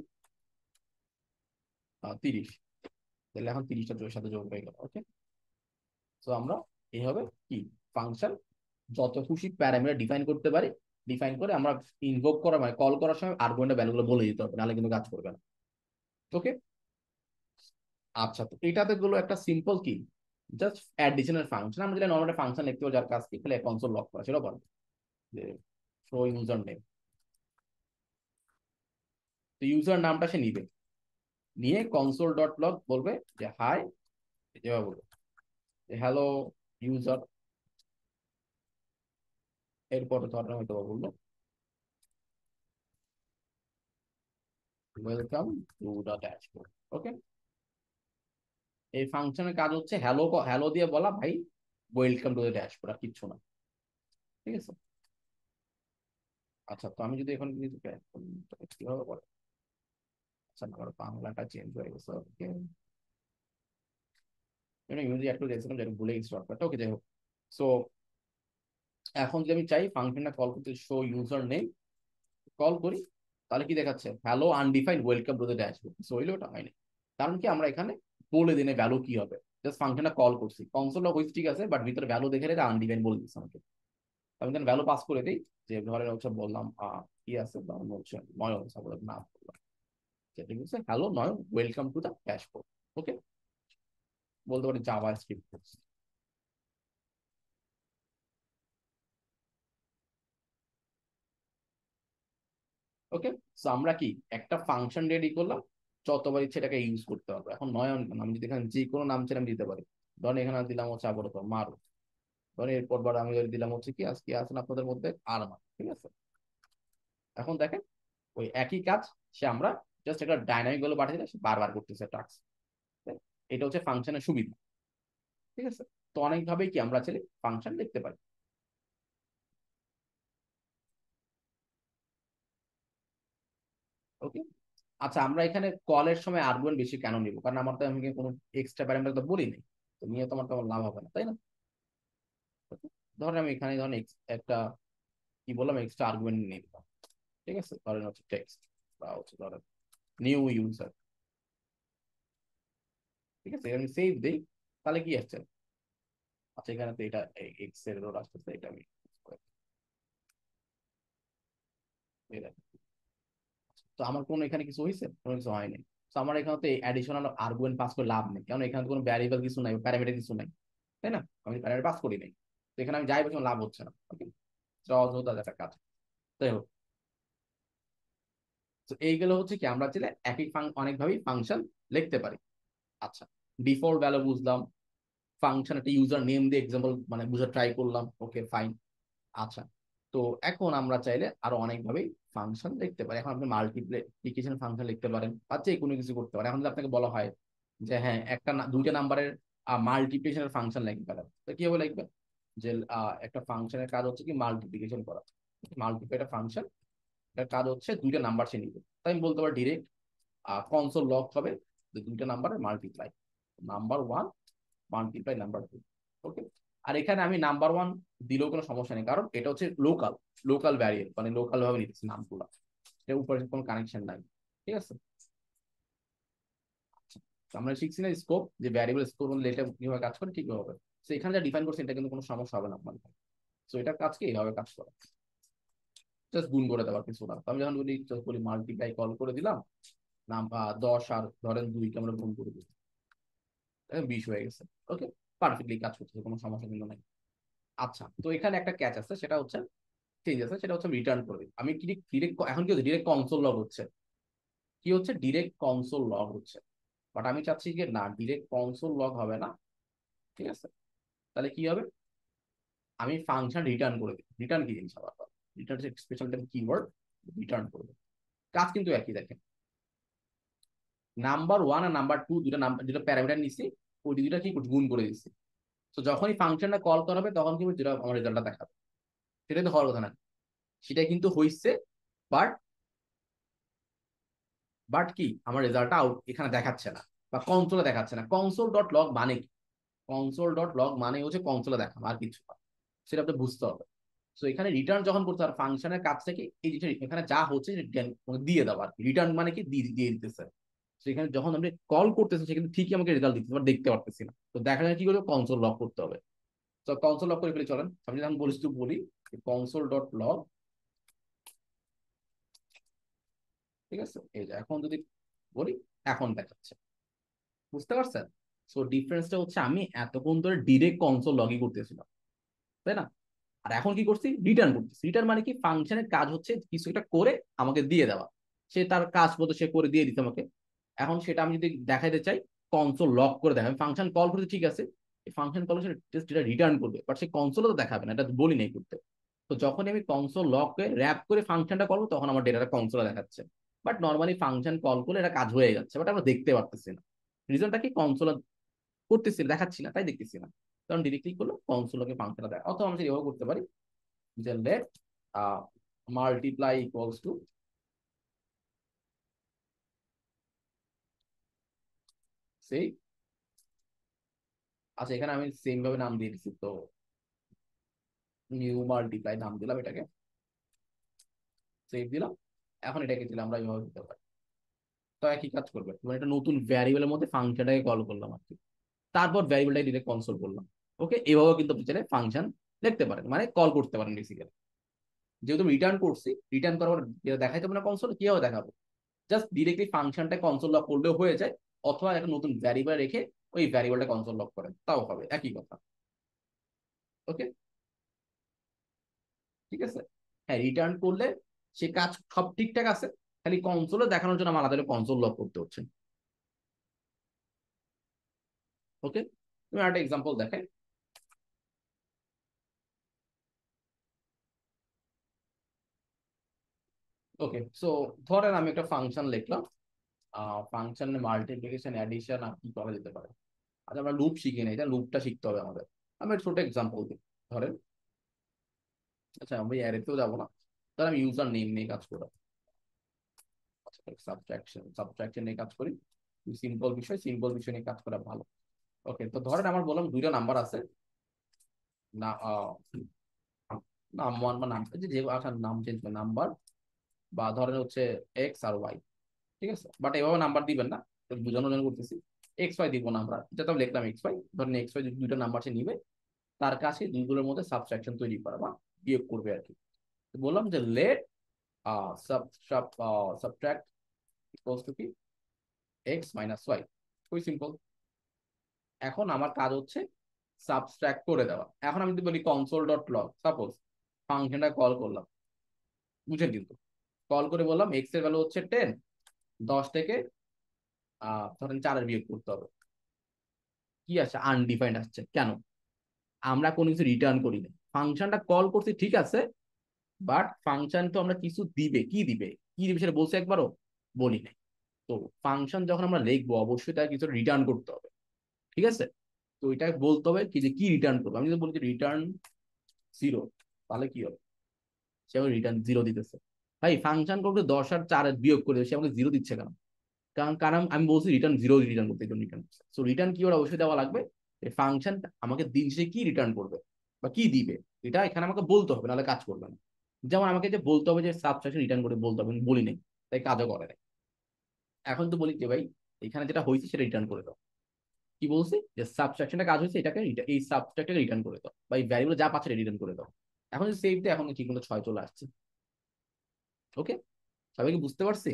30, তাহলে এখন 30টা সাথে যোগ হয়ে গেল। ওকে, তো আমরা এইভাবে কি ফাংশন যত খুশি প্যারামিটার ডিফাইন করতে পারি, ডিফাইন করে আমরা ইনভোক করা মানে কল করার সময় আর্গুমেন্টের ভ্যালুগুলো বলে দিতে হবে, নাহলে কিন্তু কাজ করবে না। ওকে, আচ্ছা তো এটাতে গুলো একটা সিম্পল কি, জাস্ট অ্যাডিশনাল ফাংশন। আমরা যেটা নর্মাল ফাংশন লিখতে হবে, যার কাজ কি তাহলে কনসোল লক করা, সেটা বলবো যে শো ইউজার নেম। তো ইউজার নামটা সে নিবে, নিয়ে কনসোল ডট লগ বলবে যে হাই, যেভাবে বলবে হ্যালো ইউজার। এরপরে ধরেন হয়তো বললো ওয়েলকাম টু দ্য ড্যাশবোর্ড। ওকে, এই ফাংশনের কাজ হচ্ছে হ্যালো হ্যালো দিয়ে বলা ভাই ওয়েলকাম টু দ্য ড্যাশবোর্ড, আর কিচ্ছু না। ঠিক আছে, আচ্ছা তো আমি যদি এখন কিভাবে করে, আচ্ছা আমার বাংলাটা চেঞ্জ হয়ে গেছে। ওকে, ইংরেজি একটু দিয়েছিলাম যেটা ভুলে গেছি শর্টকাটটা। ওকে, যাই হোক। সো এখন যদি আমি চাই ফাংশনটা কল করতে, শো ইউজার নেম কল করি, তাহলে কি দেখাচ্ছে hello undefined welcome to the dashboard. So হইলে ওটা হয়নি, কারণ কি আমরা এখানে বলে দিনে ভ্যালু কি হবে, জাস্ট ফাংশনটা কল করছি, কনসোল লগ হয়েছে ঠিক আছে, বাট ভিতরে ভ্যালু দেখে এটা আনডিফাইন্ড বলে দিচ্ছে আমাকে। আমি এখানে ভ্যালু পাস করে দিই, যে ধরেন হচ্ছে বললাম কি আছে, ধরেন হচ্ছে নয়ন সাপোজ নাম বললাম, যেটা হচ্ছে hello Nayan welcome to the dashboard. Okay, বলতে পারি জাভা স্ক্রিপ্ট। ওকে, সো আমরা কি একটা ফাংশন রেডি করলাম, যতবার ইচ্ছে এটাকে ইউজ করতে পারবো। এখন নয়ন আমি যদি এখানে যে কোনো নাম ছেড়ে আমি দিতে পারি, ধরেন এখানে দিলাম হচ্ছে আপাতত মারু, ধরেন এরপর বার আমি দিলাম হচ্ছে কি আজকে আছেন আপনাদের মধ্যে আরমান। ঠিক আছে, এখন দেখেন ওই একই কাজ সে আমরা জাস্ট একটা ডাইনামিক গুলো পাঠিয়ে দিলে সে বারবার করতেছে টাস্ক। এটা হচ্ছে ফাংশনের সুবিধা। ঠিক আছে, তো অনেকভাবেই কি আমরা চাইলে ফাংশন লিখতে পারি। ওকে, আচ্ছা আমরা এখানে কলের সময় আর্গুমেন্ট বেশি কেন নিব, কারণ আমার তো আমি কোনো এক্সট্রা প্যারামিটার তো বলি নাই, তো নিয়ে তোমার তেমন লাভ হবে না, তাই না? Okay? ধরেন আমি এখানে ধরেন একটা কি বললাম এক্সট্রা আর্গুমেন্ট নিয়ে দিলাম। ঠিক আছে, ধরেন হচ্ছে টেক্সট বা হচ্ছে ধরেন নিউ ইউজার। ঠিক আছে, আমি সেভ দিই, তাহলে কি আসছে, আচ্ছা এখানে তো এটা এক্স এর রোড আসতেছে, এটা আমি এই দেখেন। তো আমার কোনো এখানে কিছু হয়েছে, কোনো কিছু হয়নি। তো আমার এখানে তো অ্যাডিশনাল আর্গুমেন্ট পাস করে লাভ নেই, কারণ এখানে তো কোনো ভ্যারিয়েবল কিছু নাই, প্যারামিটার কিছু নাই, তাই না? আমি প্যারামিটার পাস করি নাই, তো এখানে আমি যাই বলছি লাভ হচ্ছে না। ওকে, অযথা একটা কাজ। যাই হোক, তো এইগুলো হচ্ছে কি আমরা চাইলে একই অনেকভাবেই ফাংশন লিখতে পারি। আচ্ছা, ডিফল্ট ভ্যালু বুঝলাম, ফাংশন একটা ইউজার নেম দিয়ে এক্সাম্পল মানে বুঝে ট্রাই করলাম। Okay fine. আচ্ছা, তো এখন আমরা চাইলে আরো অনেকভাবেই ফাংশন লিখতে পারি। এখন আপনি মাল্টিপ্লিকেশন ফাংশন লিখতে পারেন, বা যে কোনো কিছু করতে পারেন। এখন যদি আপনাকে বলা হয় যে হ্যাঁ একটা দুইটা নাম্বারের মাল্টিপ্লিকেশনের ফাংশন লিখতে পারেন, তো কিভাবে লিখবেন, যে একটা ফাংশনের কাজ হচ্ছে কি মাল্টিপ্লিকেশন করা, মাল্টিপ্লাই একটা ফাংশন, এটার কাজ হচ্ছে দুইটা নাম্বার সে নিবে। তাই আমি বলতে পারি ডিরেক্ট কনসোল লগ হবে যে দুইটা নাম্বারের multiply, number one multiply number two. Okay, আর এখানে আমি নাম্বার ওয়ান দিলেও কোনো সমস্যা নেই, কারণ এটা হচ্ছে লোকাল লোকাল ভ্যারিয়েবল, মানে লোকাল ভাবে নিতেছি নামগুলো, এর উপরে কোনো কানেকশন নাই। ঠিক আছে, তো আমরা শিখছি না স্কোপ, যে ভ্যারিয়েবল স্কোপ এটা কিভাবে কাজ করে ঠিক হবে। তো এখানে যা ডিফাইন করছে এটা কিন্তু কোনো সমস্যা হবে না আপনার। তো এটার কাজ কি, এইভাবে কাজ করে, জাস্ট গুণ করে দেওয়ার কিছু না। তো আমি যখন বলি just বলি মাল্টিপ্লাই কল করে দিলাম, নাম 10 আর ধরেন 2 কে আমরা গুণ করে দিই, 20 হয়ে গেছে। ওকে, পারফেক্টলি কাজ করতেছে, কোনো সমস্যা কিন্তু নাই। আচ্ছা, তো এখানে একটা ক্যাচ আছে, সেটা হচ্ছে চেঞ্জ আছে, সেটা হচ্ছে রিটার্ন করবে। আমি কি ডিরেক্ট এখন কি হচ্ছে, ডিরেক্ট কনসোল লগ হচ্ছে, কি হচ্ছে ডিরেক্ট কনসোল লগ হচ্ছে। বাট আমি চাচ্ছি যে না, ডিরেক্ট কনসোল লগ হবে না। ঠিক আছে, তাহলে কি হবে, আমি ফাংশন রিটার্ন করে দিই। রিটার্ন কি জিনিস আবার, রিটার্ন হচ্ছে স্পেশাল টাইপ কিওয়ার্ড, রিটার্ন করবে। কাজ কিন্তু একই, দেখেন নাম্বার 1 আর নাম্বার 2 দুটো নাম্বার, দুটো প্যারামিটার নিচ্ছি, ওই দুটো কি গুণ করে দিচ্ছি। তো যখনই ফাংশনটা কল করা হবে তখন কি যেটা আমার রেজাল্টটা দেখাবে, সেটাই তো হওয়ার কথা না, সেটা কিন্তু হইছে। বাট বাট কি আমার রেজাল্টটা আউট এখানে দেখাচ্ছে না, বা কনসোলে দেখাচ্ছে না। কনসোল ডট লগ মানে কি, কনসোল ডট লগ মানে হচ্ছে কনসোলে দেখানো, আর কিছু না, সেটা আপনি বুঝতে হবে। তো এখানে রিটার্ন যখন করতে হবে ফাংশনের কাজ থেকে, এই জিনিসটা এখানে যা হচ্ছে দিয়ে দেওয়া আর কি। রিটার্ন মানে কি দিয়ে দিয়ে দিতেছে। তো এখানে যখন আমরা কল করতেছি সেখানে ঠিকই আমাকে রেজাল্ট দিচ্ছে, বাট দেখতে পারতেছি না। তো দেখা যায় কি করবে, কনসোল লক করতে হবে। তো কনসোল লক করে ফেলে চলেন, আমি যখন বলিস তো বলি কনসোল ডট লগ। ঠিক আছে, এই যে এখন যদি বলি, এখন দেখাচ্ছে, বুঝতে পারছেন। সো ডিফারেন্সটা হচ্ছে আমি এতক্ষণ ধরে ডিরেক্ট কনসোল লগই করতেছিলাম, তাই না? আর এখন কি করছি, রিটার্ন করতেছি। রিটার্ন মানে কি, ফাংশনের কাজ হচ্ছে কিছু একটা করে আমাকে দিয়ে দেওয়া, সে তার কাজ মতো সে করে দিয়ে দিতে আমাকে। এখন সেটা আমি যদি দেখাইতে চাই, কনসোল লক করে দেখাবে। ফাংশন কল করতে ঠিক আছে, এই ফাংশন কল যেটা রিটার্ন করবে, বাট সে কনসোলও তো দেখাবে না, এটা তো বলি নাই করতে। তো যখন আমি কনসোল লক করে র্যাপ করে ফাংশনটা করবো, তখন আমার ডেটাটা কনসোলে দেখাচ্ছে। বাট নর্মালি ফাংশন কল করলে এটা কাজ হয়ে যাচ্ছে, বাট আমরা দেখতে পারতেছি না। রিজনটা কি, কনসোল করতেছি দেখাচ্ছি না, তাই দেখতেছি না। কারণ ডিরেক্টলি করলে কনসোলকে ফাংশনটা দেয়। অথবা আমি এভাবে করতে পারি যে let multiply equals to say, আচ্ছা এখানে আমি সেম ভাবে নাম দিয়ে দিচ্ছি, তো নিউ মাল্টিপ্লাই নাম দিলাম এটাকে, সেভ দিলাম। এখন এটাকে দিলাম আমরা এইভাবে দিতে পারি। তো একই কাজ করবে, মানে এটা নতুন ভ্যারিয়েবলের মধ্যে ফাংশনটাকে কল করলাম আর কি, তারপর ভ্যারিয়েবলটাকে ডিরেক্ট কনসোল করলাম। ওকে, এভাবেও কিন্তু আপনি চাইলে ফাংশন লিখতে পারেন, মানে কল করতে পারেন বেসিক্যালি। যেহেতু রিটার্ন করছি, রিটার্ন করার পর যেটা দেখাইতে হবে না কনসোল, কিভাবে দেখাবো, জাস্ট ডিরেক্টলি ফাংশনটা কনসোল লক করলেও হয়ে যায়। অথবা একটা নতুন ভ্যারিয়েবল রেখে ওই ভ্যারিয়েবলটা কনসোল লক করেন, তাও হবে, একই কথা। ওকে, ঠিক আছে। হ্যাঁ, রিটার্ন করলে সে কাজ সব ঠিকঠাক আছে, খালি কনসোলে দেখানোর জন্য আমার আলাদা কনসোল লক করতে হচ্ছে। ওকে, তুমি আরেকটা এক্সাম্পল দেখাই। ওকে, সো ধরেন আমি একটা ফাংশন লিখলাম, ফাংশন মাল্টিপ্লিকেশন অ্যাডিশন আর কি করা যেতে পারে। আচ্ছা, আমরা লুপ শিখি না, এটা লুপটা শিখতে হবে আমাদের। আমি একটা ছোট এক্সাম্পল দিই, ধরেন, আচ্ছা আমি অ্যারেতেও যাবো না, তাহলে আমি ইউজার নেম নিয়ে কাজ করবো। সাবট্রাকশন সাবট্রাকশন নিয়ে কাজ করি, সিম্পল বিষয়, সিম্পল বিষয় নিয়ে কাজ করা ভালো। ওকে, তো ধরেন আমার বললাম দুইটা নাম্বার আছে, না নাম ওয়ান বা নাম যে যে আচ্ছা নাম চেঞ্জ করে নাম্বার, বা ধরেন হচ্ছে এক্স আর ওয়াই। ঠিক আছে, বাট এভাবে নাম্বার দিবেন না, তো বোঝানোর জন্য করতেছি। এক্স ওয়াই দিব না আমরা, যেটা লিখলাম এক্স ওয়াই, ধরেন এক্স ওয়াই দুইটা নাম্বার সে নিবে, তার কাছে দুইগুলোর মধ্যে সাবট্রাকশন তৈরি করা বা বিয়োগ করবে আর কি। তো বললাম যে let sub sub subtract equals to কি, এক্স মাইনাস ওয়াই। খুবই সিম্পল। এখন আমার কাজ হচ্ছে সাবট্রাক্ট করে দেওয়া। এখন আমি যদি বলি কনসোল ডট লগ, সাপোজ ফাংশনটা কল করলাম, বুঝেন কিন্তু, কল করে বললাম এক্স এর ভ্যালু হচ্ছে 10, 10 থেকে ধরেন 4 বিয়োগ করতে হবে। কি আছে, আনডিফাইন্ড আসছে কেন, আমরা কোনো কিছু রিটার্ন করি না। ফাংশনটা কল করছি ঠিক আছে, বাট ফাংশন তো আমরা কিছু দিবে, কি দিবে, কি দিবে সেটা বলছে একবারও বলি নাই। তো ফাংশন যখন আমরা লিখবো অবশ্যই তার কিছু রিটার্ন করতে হবে, ঠিক আছে। তো এটা বলতে হবে কি, যে কি রিটার্ন করবো। আমি যদি বলি যে রিটার্ন 0, তাহলে কি হবে, সে আমাকে রিটার্ন 0 দিতেছে। ভাই ফাংশন করতে 10 আর 4 বিয়োগ করে সে আমাকে 0 দিচ্ছে কেন, কারণ কারণ আমি বলছি রিটার্ন 0 রিটার্ন করতে, রিটার্ন করছে। সো রিটার্ন কি ওর অবশ্যই দেওয়া লাগবে, এই ফাংশন আমাকে দিন শেষে কি রিটার্ন করবে বা কি দিবে, এটা এখানে আমাকে বলতে হবে, নাহলে কাজ করবে না। যেমন আমাকে যে বলতে হবে যে সাবট্রাকশন রিটার্ন করে বলতে হবে, আমি বলি নাই, তাই কাজও করে নাই। এখন তো বলি যে ভাই এখানে যেটা হয়েছে সেটা রিটার্ন করে দাও। কি বলছি যে সাবট্রাকশনটা কাজ হয়েছে, এটাকে এই সাবট্রাক্টটাকে রিটার্ন করে দাও, বা এই ভ্যারিয়েবল যা পাচ্ছে রিটার্ন করে দাও। এখন যদি সেভ দেয় এখন ঠিক মতো 6 চলে আসছে। ওকে, সবাই কি বুঝতে পারছি?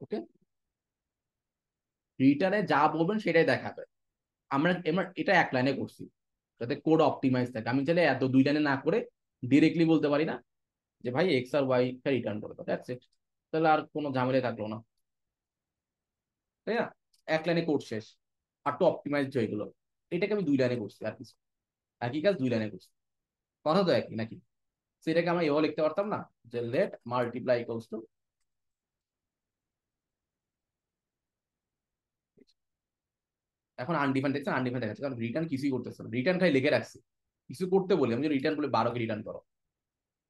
ওকে, রিটার্নে যা বলবেন সেটাই দেখাবে। আমরা এবার এটা এক লাইনে করছি যাতে কোড অপটিমাইজ থাকে। আমি চাইলে এত 2 লাইনে না করে ডিরেক্টলি বলতে পারি না যে ভাই এক্স আর ওয়াই টা রিটার্ন করে দাও, দ্যাটস ইট। তাহলে আর কোনো ঝামেলা থাকলো না, তাই না? এক লাইনে কোড শেষ। আর তো অপটিমাইজ হয়ে গেলো। এটাকে আমি 2 লাইনে করছি, আর কিছু একই কাজ 2 লাইনে করছি। কথা তো একই নাকি? সেটাকে আমরা এভাবে লিখতে পারতাম না যে লেট মাল্টিপ্লাই ইকুয়ালস টু, এখন আনডিফাইন্ড দেখছেন, আনডিফাইন্ড দেখাচ্ছে কারণ রিটার্ন কিছুই করতেছে না, রিটার্ন খালি লিখে রাখছি। কিছু করতে বলি আমি, রিটার্ন বলে 12কে রিটার্ন করো,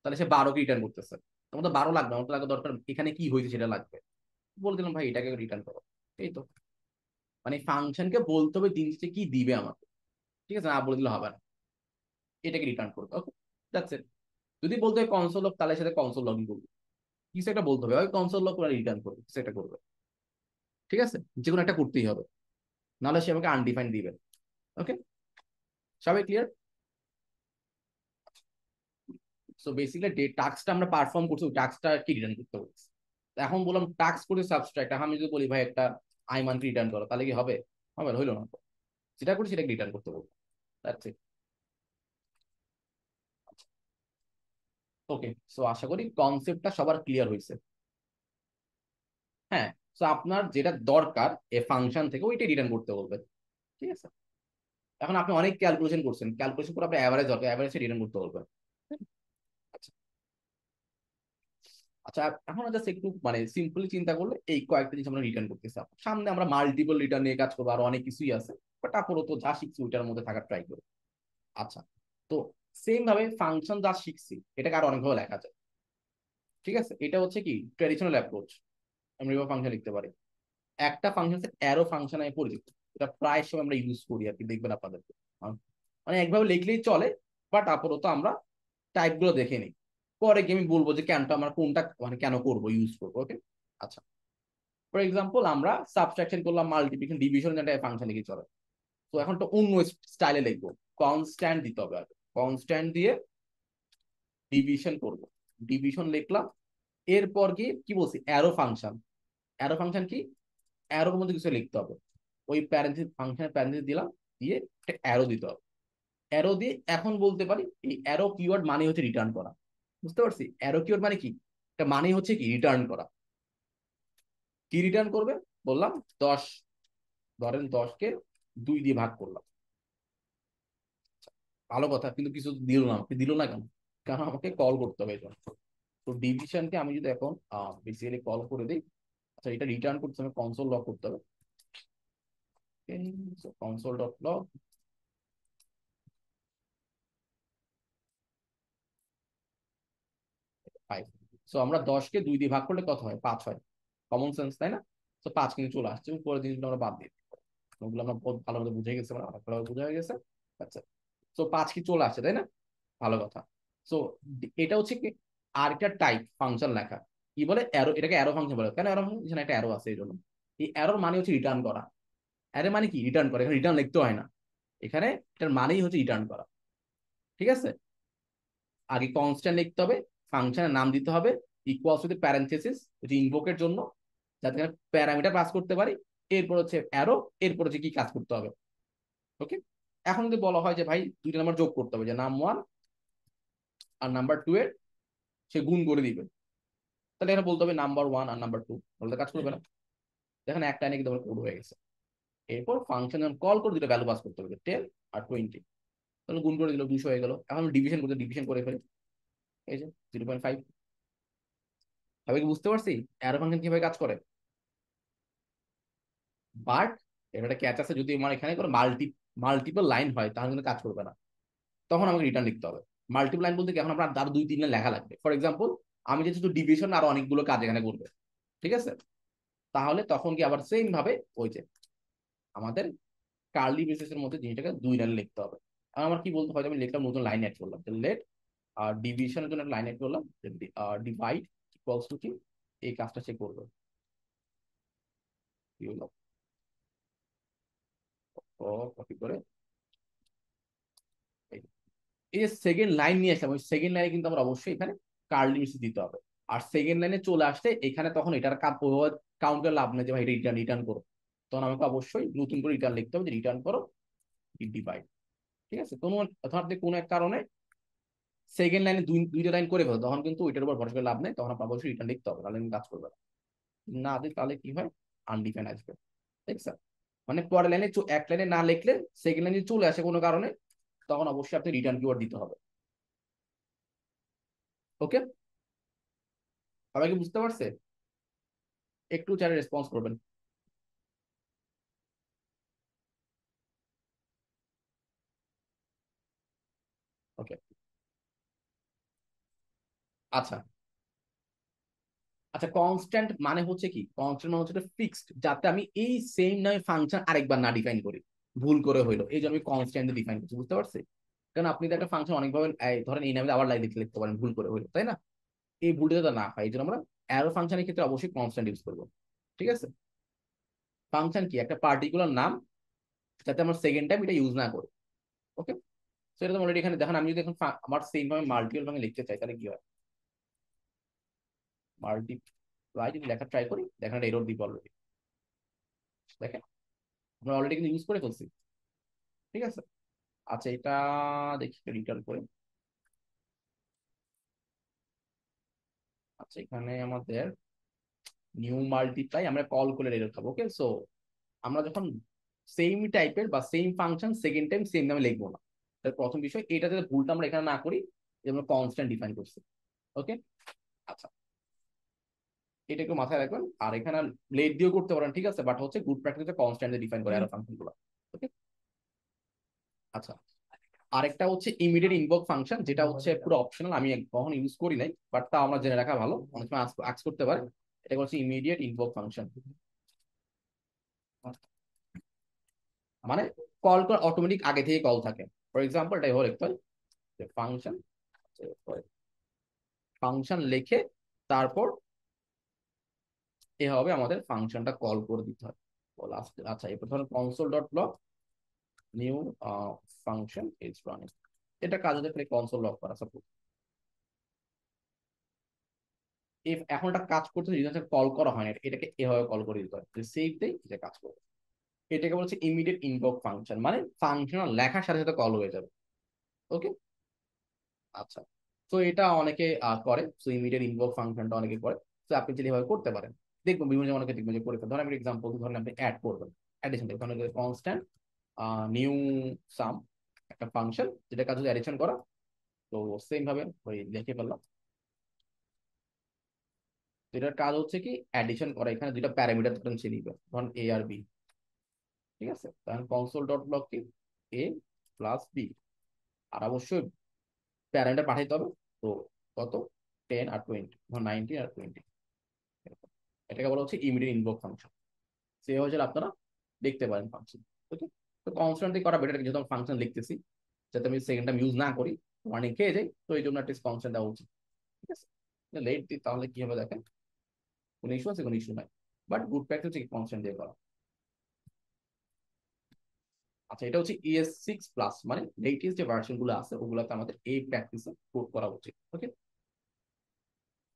তাহলে সে 12কে রিটার্ন করতেছে। তোমার তো 12 লাগবে, আমার তো লাগবে দরকার এখানে কি হয়েছে সেটা লাগবে। বলে দিলাম ভাই এটাকে রিটার্ন করো। এই তো, মানে ফাংশনকে বলতে হবে জিনিসটা কি দিবে আমাকে, ঠিক আছে, না বলে দিলে হবে না, এটাকে রিটার্ন করবে। ওকে, দ্যাটস ইট। যদি বলতে হয় কনসোল লগ, তাহলে সাথে কনসোল লগই করবে। কিছু একটা বলতে হবে, হয় কনসোল লগ করে রিটার্ন করবে, কিছু একটা করবে। ঠিক আছে, যে কোনো একটা করতেই হবে, নাহলে সে আমাকে আনডিফাইন্ড দিবে। ওকে, সবাই ক্লিয়ার? সো বেসিক্যালি যে টাস্কটা আমরা পারফর্ম করছি ওই টাস্কটা কি রিটার্ন করতে বলছি। এখন বললাম টাস্ক করে সাবস্ট্রাক্ট, এখন আমি যদি বলি ভাই একটা আই মান্থ রিটার্ন করো, তাহলে কি হবে? হবে না, হইলো না তো। যেটা করি সেটাকে রিটার্ন করতে বলবো, দ্যাটস ইট। ওকে, সো আশা করি কনসেপ্টটা সবার ক্লিয়ার হয়েছে। হ্যাঁ, সো আপনার যেটা দরকার এ ফাংশন থেকে ওইটাই রিটার্ন করতে বলবে। ঠিক আছে, এখন আপনি অনেক ক্যালকুলেশন করছেন, ক্যালকুলেশন করে আপনার অ্যাভারেজ দরকার, অ্যাভারেজে রিটার্ন করতে বলবে। আচ্ছা, আচ্ছা, এখন জাস্ট একটু মানে সিম্পলি চিন্তা করলে এই কয়েকটা জিনিস আমরা রিটার্ন করতেছি। সামনে আমরা মাল্টিপল রিটার্ন নিয়ে কাজ করবো, আর অনেক কিছুই আছে, বাট আপাতত যা শিখছি ওইটার মধ্যে থাকার ট্রাই করবো। আচ্ছা, তো সেম ভাবে ফাংশন যা শিখছি এটাকে আর অনেকভাবে লেখা যায়। ঠিক আছে, এটা হচ্ছে কি ট্রেডিশনাল অ্যাপ্রোচ। আমরা এভাবে ফাংশন লিখতে পারি। একটা ফাংশন অ্যারো ফাংশন আমি পরিচিত, এটা প্রায় সময় আমরা ইউজ করি আর কি, দেখবেন আপনাদেরকে। মানে একভাবে লিখলেই চলে, বাট আপাতত আমরা টাইপ গুলো দেখে নিই, পরে কি আমি বলবো যে কেনটা আমরা কোনটা মানে কেন করবো, ইউজ করবো। ওকে, আচ্ছা, ফর এক্সাম্পল আমরা সাবট্রাকশন করলাম, মাল্টিপ্লিকেশন, ডিভিশন, যেটা ফাংশন লিখে চলে। তো এখন তো অন্য স্টাইলে লিখবো, কনস্ট্যান্ট দিতে হবে আগে, কনস্ট্যান্ট দিয়ে ডিভিশন করব। ডিভিশন লিখলাম, এরপর কি কি বলছি, অ্যারো ফাংশন। অ্যারো ফাংশন কি, অ্যারোর মধ্যে কিছু লিখতে হবে, ওই প্যারেন্থেসিস ফাংশনের প্যারেন্থেসিস দিলাম, দিয়ে একটা অ্যারো দিতে হবে। অ্যারো দিয়ে এখন বলতে পারি এই অ্যারো কিওয়ার্ড মানে হচ্ছে রিটার্ন করা। বুঝতে পারছি অ্যারো কিওয়ার্ড মানে কি, এটা মানে হচ্ছে কি রিটার্ন করা। কি রিটার্ন করবে বললাম, 10, ধরেন 10কে 2 দিয়ে ভাগ করলাম। ভালো কথা, কিন্তু কিছু দিল না, আমাকে দিল না কেন? কারণ আমাকে কল করতে হবে এই জন্য। তো ডিভিশনকে আমি যদি এখন বেসিক্যালি কল করে দিই, আচ্ছা এটা রিটার্ন করতে হবে, কনসোল লগ করতে হবে। Console dot log 5। সো আমরা 10কে 2 দিয়ে ভাগ করলে কত হয়, 5 হয়। কমন সেন্স, তাই না? তো 5 কিন্তু চলে আসছে, এবং পরের জিনিসগুলো আমরা বাদ দিই। ওগুলো আমরা বহুত ভালোভাবে বুঝে গেছে, মানে অনেক ভালোভাবে বোঝা হয়ে গেছে। আচ্ছা, তো 5 কি চলে আসছে, তাই না? ভালো কথা। সো এটা হচ্ছে কি আরেকটা টাইপ ফাংশন লেখা। কি বলে অ্যারো, এটাকে অ্যারো ফাংশন বলে। কেন অ্যারো ফাংশন? এখানে একটা অ্যারো আছে এই জন্য। এই অ্যারোর মানে হচ্ছে রিটার্ন করা। অ্যারে মানে কি রিটার্ন করা, এখানে রিটার্ন লিখতে হয় না, এখানে এটার মানেই হচ্ছে রিটার্ন করা। ঠিক আছে, আগে কনস্ট্যান্ট লিখতে হবে, ফাংশনের নাম দিতে হবে, ইকুয়ালস উইথ প্যারেনথেসিস যে ইনভোকের জন্য, যাতে প্যারামিটার পাস করতে পারি। এরপর হচ্ছে অ্যারো, এরপর হচ্ছে কি কাজ করতে হবে। ওকে, এখন যদি বলা হয় যে ভাই 2টা নাম্বার যোগ করতে হবে, যে নাম 1 আর নাম্বার 2 এর সে গুণ করে দিবে, তাহলে এখানে বলতে হবে নাম্বার 1 আর নাম্বার 2, বলতে কাজ করবে না। দেখেন একটা নাকি তোমার কোড হয়ে গেছে। এরপর ফাংশন যখন কল করে 2টা ভ্যালু পাস করতে হবে, 10 আর 20, তাহলে গুণ করে দিল 200 হয়ে গেল। এখন ডিভিশন করতে, ডিভিশন করে ফেলি, এই যে 0.5। সবাই কি বুঝতে পারছি অ্যারো ফাংশন কিভাবে কাজ করে? বাট এর একটা ক্যাচ আছে, যদি আমার এখানে কোনো মাল্টিপল লাইন হয় তাহলে কিন্তু কাজ করবে না, তখন আমাকে রিটার্ন লিখতে হবে। মাল্টিপল লাইন বলতে কি, এখন আমরা আরো 2-3 লাইন লেখা লাগবে। ফর এক্সাম্পল আমি যেহেতু ডিভিশন আর অনেকগুলো কাজ এখানে করবে, ঠিক আছে, তাহলে তখন কি আবার সেম ভাবে ওই যে আমাদের কার্লি ব্রেসেসের মধ্যে জিনিসটাকে 2 লাইন লিখতে হবে। আর আমার কি বলতে হয়, আমি লিখলাম নতুন লাইন অ্যাড করলাম, লেট আর ডিভিশনের জন্য একটা লাইন অ্যাড করলাম, ডিভাইড ইকুয়ালস টু কি, এই কাজটা সে করবে, কি হলো, ও কপি করে এই এই যে সেকেন্ড লাইন নিয়ে আসলাম, ওই সেকেন্ড লাইনে কিন্তু আমরা অবশ্যই এখানে কার্লি মিশিয়ে দিতে হবে। আর সেকেন্ড লাইনে চলে আসতে এখানে তখন এটার কাউন্ট করে লাভ নেই যে ভাই রিটার্ন রিটার্ন করো, তখন আমাকে অবশ্যই নতুন করে রিটার্ন লিখতে হবে যে রিটার্ন করো ডিভাইড। ঠিক আছে, কোনো অর্থাৎ কোনো এক কারণে সেকেন্ড লাইনে দুইটা লাইন করে ফেলো, তখন কিন্তু ওইটার উপর ভরসা করে লাভ নেই, তখন আপনার অবশ্যই রিটার্ন লিখতে হবে, তাহলে কিন্তু কাজ করবে না। না দিই তাহলে কি হয়, আনডিফাইন আসবে। ঠিক আছে, মানে পরের লাইনে এক লাইনে না লিখলে সেকেন্ড লাইনে চলে আসে কোনো কারণে, তখন অবশ্যই আপনি রিটার্ন কিওয়ার্ড দিতে হবে। ওকে, সবাই কি বুঝতে পারছে? একটু চ্যানেল রেসপন্স করবেন। ওকে, আচ্ছা আচ্ছা, কনস্ট্যান্ট মানে হচ্ছে কি, কনস্ট্যান্ট মানে হচ্ছে ফিক্সড, যাতে আমি এই সেম নামে ফাংশন আরেকবার না ডিফাইন করি, ভুল করে হইলো এই জন্য আমি কনস্ট্যান্ট ডিফাইন করছি, বুঝতে পারছি? কারণ আপনি তো একটা ফাংশন অনেকভাবে ধরেন এই নামে আবার লাইন লিখতে পারেন ভুল করে হইলো, তাই না? এই ভুলটা যাতে না হয় এই জন্য আমরা অ্যারো ফাংশনের ক্ষেত্রে অবশ্যই কনস্ট্যান্ট ইউজ করবো। ঠিক আছে, ফাংশন কি একটা পার্টিকুলার নাম, যাতে আমরা সেকেন্ড টাইম এটা ইউজ না করি। ওকে, তো এটা তো অলরেডি এখানে দেখেন, আমি যদি এখন আমার সেম ভাবে মাল্টিপল ভাবে লিখতে চাই তাহলে কি হয়, মাল্টিপ্লাই যদি লেখা ট্রাই করি দেখেন এরর দিব অলরেডি, দেখেন আমরা অলরেডি কিন্তু ইউজ করে ফেলছি। ঠিক আছে, আচ্ছা এটা দেখি রিটার্ন করে। আচ্ছা এখানে আমাদের নিউ মাল্টিপ্লাই আমরা কল করে এরর খাবো। ওকে, সো আমরা যখন সেম টাইপের বা same function second time same নামে লিখবো না, তার প্রথম বিষয় এটা যাতে ভুলটা আমরা এখানে না করি, যে আমরা কনস্ট্যান্ট ডিফাইন করছি। ওকে, আচ্ছা এটা একটু মাথায় রাখবেন, আর এখানে লেট দিয়েও করতে পারেন, ঠিক আছে, বাট হচ্ছে গুড প্র্যাকটিসে কনস্ট্যান্ট ডিফাইন করে আরো ফাংশন গুলো। ওকে, আচ্ছা আরেকটা হচ্ছে ইমিডিয়েট ইনভোক ফাংশন, যেটা হচ্ছে পুরো অপশনাল, আমি কখনো ইউজ করি নাই, বাট তা আমরা জেনে রাখা ভালো, অনেক সময় আক্স করতে পারে। এটা হচ্ছে ইমিডিয়েট ইনভোক ফাংশন, মানে কল করে অটোমেটিক আগে থেকে কল থাকে। ফর এক্সাম্পল এটাই হলো একটা ফাংশন, ফাংশন লিখে তারপর এ হবে আমাদের ফাংশনটা কল করে দিতে হয়, বল আসছে। আচ্ছা এরপর ধরুন console dot log new function is running, এটা কাজ হচ্ছে খালি কনসোল লগ করা সাপোজ। এখন একটা কাজ করতে যদি কল করা হয় না, এটাকে এভাবে কল করে দিতে হয়, সেভ দেই এটা কাজ করবে। এটাকে বলছে ইমিডিয়েট ইনভোক ফাংশন, মানে ফাংশন লেখার সাথে সাথে কল হয়ে যাবে। ওকে, আচ্ছা, তো এটা অনেকে করে, তো ইমিডিয়েট ইনভোক ফাংশনটা অনেকে করে, তো আপনি যদি এভাবে করতে পারেন দেখবেন বিভিন্ন অনেকে দেখবেন যে করে ফেলেন। ধরেন আমি এক্সাম্পল, ধরেন আপনি অ্যাড করবেন, অ্যাডিশন এখানে কনস্ট্যান্ট নিউ সাম, একটা ফাংশন যেটা কাজ হচ্ছে অ্যাডিশন করা, তো সেম ভাবে ওই লিখে ফেললাম। তো এটার কাজ হচ্ছে কি অ্যাডিশন করা, এখানে দুইটা প্যারামিটার ধরেন সে নিবে, ধরেন এ আর বি। ঠিক আছে, তাহলে কনসোল ডট লগ কি এ প্লাস বি, আর অবশ্যই প্যারামিটার পাঠাইতে হবে, তো কত 10 আর 20, ধর 19 আর 20, এটাকে বলা হচ্ছে ইমিডিয়েট ইনভোক ফাংশন। সে হচ্ছে আপনারা দেখতে পারেন ফাংশন। ওকে, তো কনস্ট্যান্টলি করা বেটার, যেহেতু আমি ফাংশন লিখতেছি যাতে আমি সেকেন্ড টাইম ইউজ না করি, ওয়ার্নিং খেয়ে যাই, তো এই জন্য একটা কনস্ট্যান্ট দেওয়া উচিত। ঠিক আছে, লেট দিই তাহলে কি হবে দেখেন, কোনো ইস্যু আছে, কোনো ইস্যু নাই, বাট গুড প্র্যাকটিস হচ্ছে কনস্ট্যান্ট দিয়ে করা। আচ্ছা এটা হচ্ছে ES6 প্লাস, মানে লেটেস্ট যে ভার্সন গুলো আছে ওগুলোতে আমাদের এই প্র্যাকটিস কোড করা উচিত। ওকে,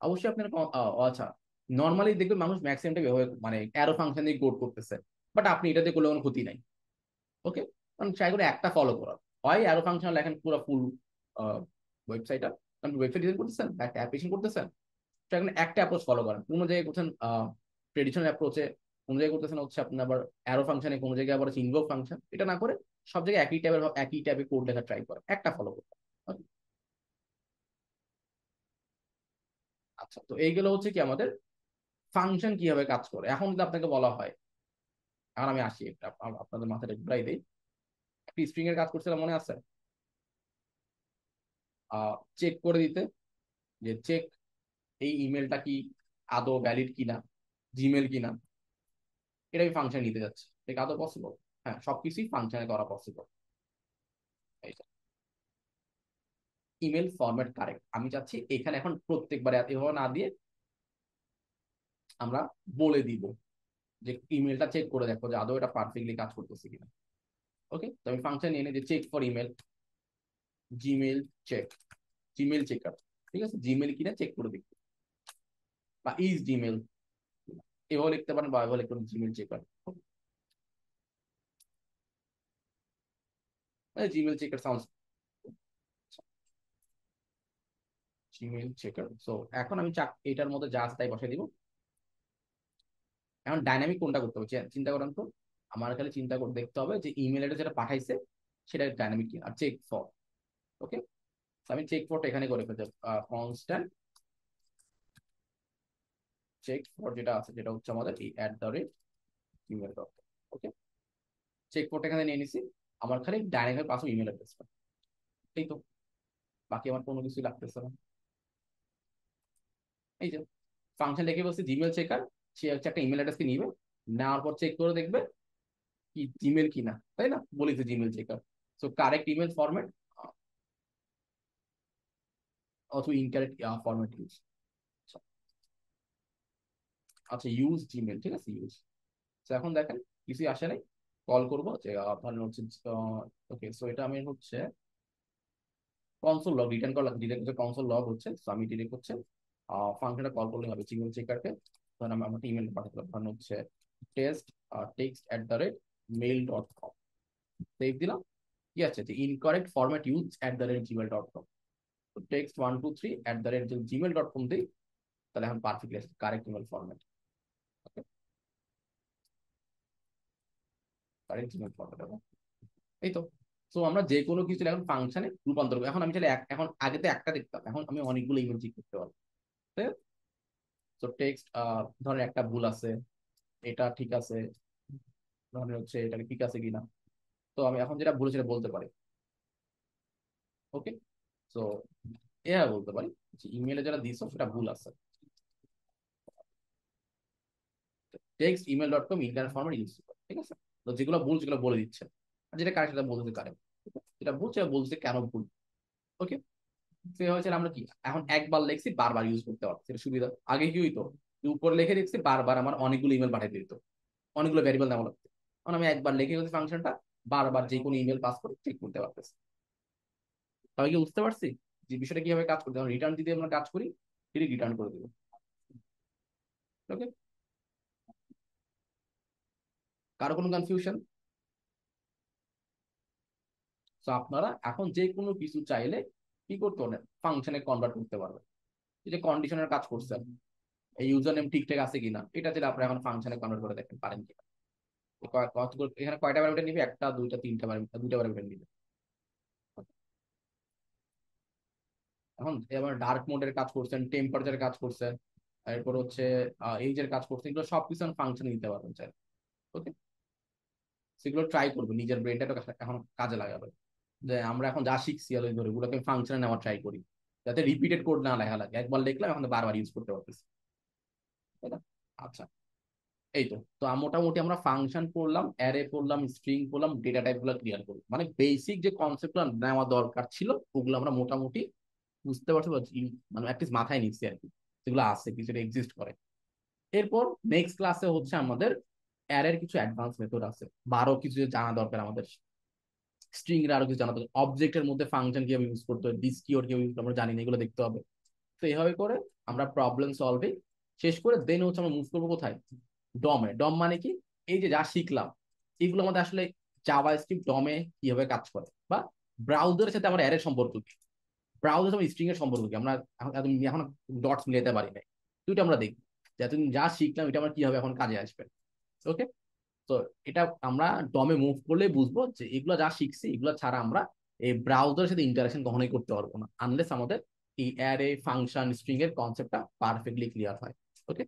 অবশ্যই আপনার আচ্ছা নর্মালি দেখবেন মানুষ ম্যাক্সিমামটা ব্যবহার মানে অ্যারো ফাংশন দিয়ে কোড করতেছে, বাট আপনি এটাতে করলে কোনো ক্ষতি নাই। ওকে, কারণ ট্রাই করে একটা ফলো করার, হয় অ্যারো ফাংশন লেখেন পুরো ফুল ওয়েবসাইটটা, আপনি ওয়েবসাইট ডিজাইন করতেছেন একটা অ্যাপ্লিকেশন করতেছেন, ট্রাই করেন একটা অ্যাপ্রোচ ফলো করেন, কোনো জায়গায় করছেন ট্রেডিশনাল অ্যাপ্রোচে, কোন জায়গায় করতেছেন হচ্ছে আপনি আবার অ্যারো ফাংশনে, কোনো জায়গায় আবার ইনভোক ফাংশন, এটা না করে সব জায়গায় একই টাইপের কোড লেখা ট্রাই করেন, একটা ফলো করতে। আচ্ছা, তো এইগুলো হচ্ছে কি আমাদের ফাংশন কিভাবে কাজ করে। এখন যদি আপনাকে বলা হয়, এখন আমি আসি একটা আপনাদের মাথাটা ঘুরাই দিই, একটি স্ট্রিং এর কাজ করছিলাম মনে আছে, চেক করে দিতে, যে চেক এই ইমেলটা কি আদৌ ভ্যালিড কিনা, জিমেল কিনা, এটা আমি ফাংশন নিতে যাচ্ছি, এটা আদৌ পসিবল? হ্যাঁ, সবকিছুই ফাংশনে করা পসিবল। ইমেল ফরম্যাট কারেক্ট, আমি চাচ্ছি এখানে এখন প্রত্যেকবার এভাবে না দিয়ে আমরা বলে দিব যে ইমেলটা চেক করে দেখো যে আদৌ এটা পারফেক্টলি কাজ করতেছে কিনা। ওকে, তো আমি ফাংশন নিয়ে নিই যে check for email, Gmail check, Gmail checker, ঠিক আছে, জিমেল কিনা চেক করে দেখি, বা ইজ জিমেল, এভাবে লিখতে পারেন বা এভাবে লিখতে পারেন Gmail checker, Gmail checker sound, Gmail checker. So এখন আমি এটার মধ্যে যা আছে তাই বসাই দিব। এখন ডাইনামিক কোনটা করতে হবে চিন্তা করেন তো, আমার খালি চিন্তা করে দেখতে হবে যে ইমেল এটা যেটা পাঠাইছে সেটা ডাইনামিক কি, আর চেক ফর। ওকে, আমি চেক ফরটা এখানে করে ফেলতে, কনস্ট্যান্ট চেক ফর যেটা আছে যেটা হচ্ছে আমাদের এই @gmail.com। ওকে, চেক ফরটা এখানে নিয়ে নিছি, আমার খালি ডাইনামিক পাসওয়ার্ড ইমেল অ্যাড্রেসটা, এই তো, বাকি আমার কোনো কিছুই লাগতেছে না। এই যে ফাংশন লিখে বলছি জিমেল চেকার, সে হচ্ছে একটা ইমেল অ্যাড্রেসকে নিবে, নেওয়ার পর চেক করে দেখবে কি জিমেল কিনা, তাই না, বলি তো Gmail checker. So correct email format অথবা ইনকারেক্ট ফরম্যাট ইউজ। আচ্ছা ইউজ জিমেল, ঠিক আছে ইউজ। তো এখন দেখেন কিছুই আসে নাই, কল করবো যে আপনার হচ্ছে, ওকে, সো এটা আমি হচ্ছে console log return call, direct হচ্ছে কনসোল লগ হচ্ছে, তো আমি ডিরেক্ট হচ্ছে ফাংশনটা কল করলে হবে জিমেল চেকারকে। তখন আমি আমাকে ইমেল পাঠাতে পারবো হচ্ছে টেস্ট text@mail.com, সেভ দিলাম। কি আছে যে ইনকারেক্ট ফরম্যাট ইউজ @gmail.com, তো text123@gmail.com দিই, তাহলে এখন পারফেক্টলি আছে কারেক্ট ইমেল ফরম্যাট। ওকে, কারেক্ট জিমেল ফরম্যাট হবে, এই তো। তো আমরা যে কোনো কিছু এখন ফাংশনে রূপান্তর করবো। এখন আমি চাইলে এখন আগে তো একটা দেখতাম, এখন আমি অনেকগুলো ইমেল চেক করতে পারবো। তো টেক্সট, ধরেন একটা ভুল আছে, এটা ঠিক আছে, ধরেন হচ্ছে এটা ঠিক আছে কিনা, তো আমি এখন যেটা ভুল সেটা বলতে পারি। ওকে, তো এরা বলতে পারি যে ইমেলে যারা দিছো সেটা ভুল আছে, text@email.com ইন্টারনেট ফরম্যাট ইউজ, ঠিক আছে। তো যেগুলো ভুল সেগুলো বলে দিচ্ছে, আর যেটা কারেক্ট সেটা বলতে কারেক্ট, যেটা ভুল সেটা বলছে কেন ভুল। ওকে, সে হয়েছে আমরা কি এখন একবার লেখছি বারবার ইউজ করতে পারছি, সেটা সুবিধা। আগে কি হইতো, উপরে লিখে দেখছি বারবার আমার অনেকগুলো ইমেল পাঠিয়ে দিত, অনেকগুলো ভ্যারিয়েবল নেওয়া লাগতো। কারণ আমি একবার লিখে গেছি ফাংশনটা, বারবার যে কোনো ইমেল পাস করে চেক করতে পারতেছি। তবে কি বুঝতে পারছি যে বিষয়টা কিভাবে কাজ করতে, রিটার্ন যদি আমরা কাজ করি সেটি রিটার্ন করে দেবো। ওকে, কারো কোনো কনফিউশন? তো আপনারা এখন যে কোনো কিছু চাইলে কি করতে পারবেন, ফাংশনে কনভার্ট করতে পারবেন। এই যে কন্ডিশনের কাজ করছেন, এই ইউজার নেম ঠিকঠাক আছে কিনা, এটা যদি আপনারা এখন ফাংশনে কনভার্ট করে দেখেন পারেন কিনা। এখানে কয়টা প্যারামিটার নিবে, একটা দুইটা তিনটা প্যারামিটার, দুইটা প্যারামিটার নিবে। এখন এবার ডার্ক মোডের কাজ করছেন, টেম্পারেচারের কাজ করছেন, এরপর হচ্ছে এইজের কাজ করছেন, এগুলো সবকিছু ফাংশনে দিতে পারবেন চাই। ওকে, সেগুলো ট্রাই করবো, নিজের ব্রেনটা এখন কাজে লাগাবে, যে আমরা এখন যা শিখছি ধরে ওগুলোকে ফাংশনে নেওয়ার ট্রাই করি, যাতে রিপিটেড কোড না লেখা লাগে, একবার লিখলাম এখন বারবার ইউজ করতে পারতেছি, তাই না? আচ্ছা, এই তো। তো মোটামুটি আমরা ফাংশন পড়লাম, অ্যারে পড়লাম, স্ট্রিং পড়লাম, ডেটা টাইপ গুলো ক্লিয়ার করলাম, মানে বেসিক যে কনসেপ্ট গুলো নেওয়া দরকার ছিল ওগুলো আমরা মোটামুটি বুঝতে পারছি বা মানে অ্যাটলিস্ট মাথায় নিচ্ছি আর কি, যেগুলো আছে কিছুটা এক্সিস্ট করে। এরপর নেক্সট ক্লাসে হচ্ছে আমাদের অ্যারের কিছু অ্যাডভান্স মেথড আছে, বারো কিছু জানা দরকার আমাদের, স্ট্রিং এর আরো কিছু জানা দরকার, অবজেক্টের মধ্যে ফাংশন কিভাবে ইউজ করতে হয়, ডিসকিওর কিভাবে ইউজ আমরা জানি না, এগুলো দেখতে হবে। তো এইভাবে করে আমরা প্রবলেম সলভিং শেষ করে দেন হচ্ছে আমরা মুভ করবো কোথায়, ডমে। ডম মানে কি, এই যে যা শিখলাম এগুলো আমাদের আসলে জাভাস্ক্রিপ্ট ডমে কিভাবে কাজ করে, বা ব্রাউজারের সাথে আমার অ্যারের সম্পর্ক কি, ব্রাউজার এবং স্ট্রিং এর সম্পর্ক কি, আমরা এখন ডটস মিলাতে পারি না, দুইটা আমরা দেখি যে এতদিন যা শিখলাম এটা আমার কিভাবে এখন কাজে আসবে। ওকে, তো এটা আমরা ডমে মুভ করলে বুঝবো যে এগুলো যা শিখছি এগুলো ছাড়া আমরা এই ব্রাউজারের সাথে ইন্টারাকশন কখনোই করতে পারবো না, আনলেস আমাদের এই অ্যারে ফাংশন স্ট্রিং এর কনসেপ্টটা পারফেক্টলি ক্লিয়ার হয়। ওকে,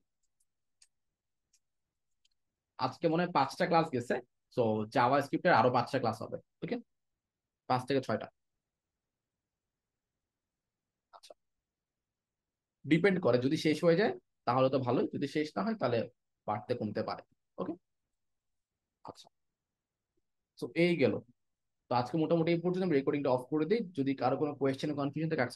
আজকে মনে হয় 5টা ক্লাস গেছে, তো জাভা স্ক্রিপ্টের আরো 5টা ক্লাস হবে। ওকে, 5 থেকে 6টা। আচ্ছা, ডিপেন্ড করে, যদি শেষ হয়ে যায় তাহলে তো ভালোই, যদি শেষ না হয় তাহলে বাড়তে কমতে পারে। ওকে, আচ্ছা, তো এই গেল। তো আজকে মোটামুটি এই পর্যন্ত, রেকর্ডিংটা অফ করে দিই, যদি কারো কোনো কোয়েশ্চেন কনফিউশন থাকে ask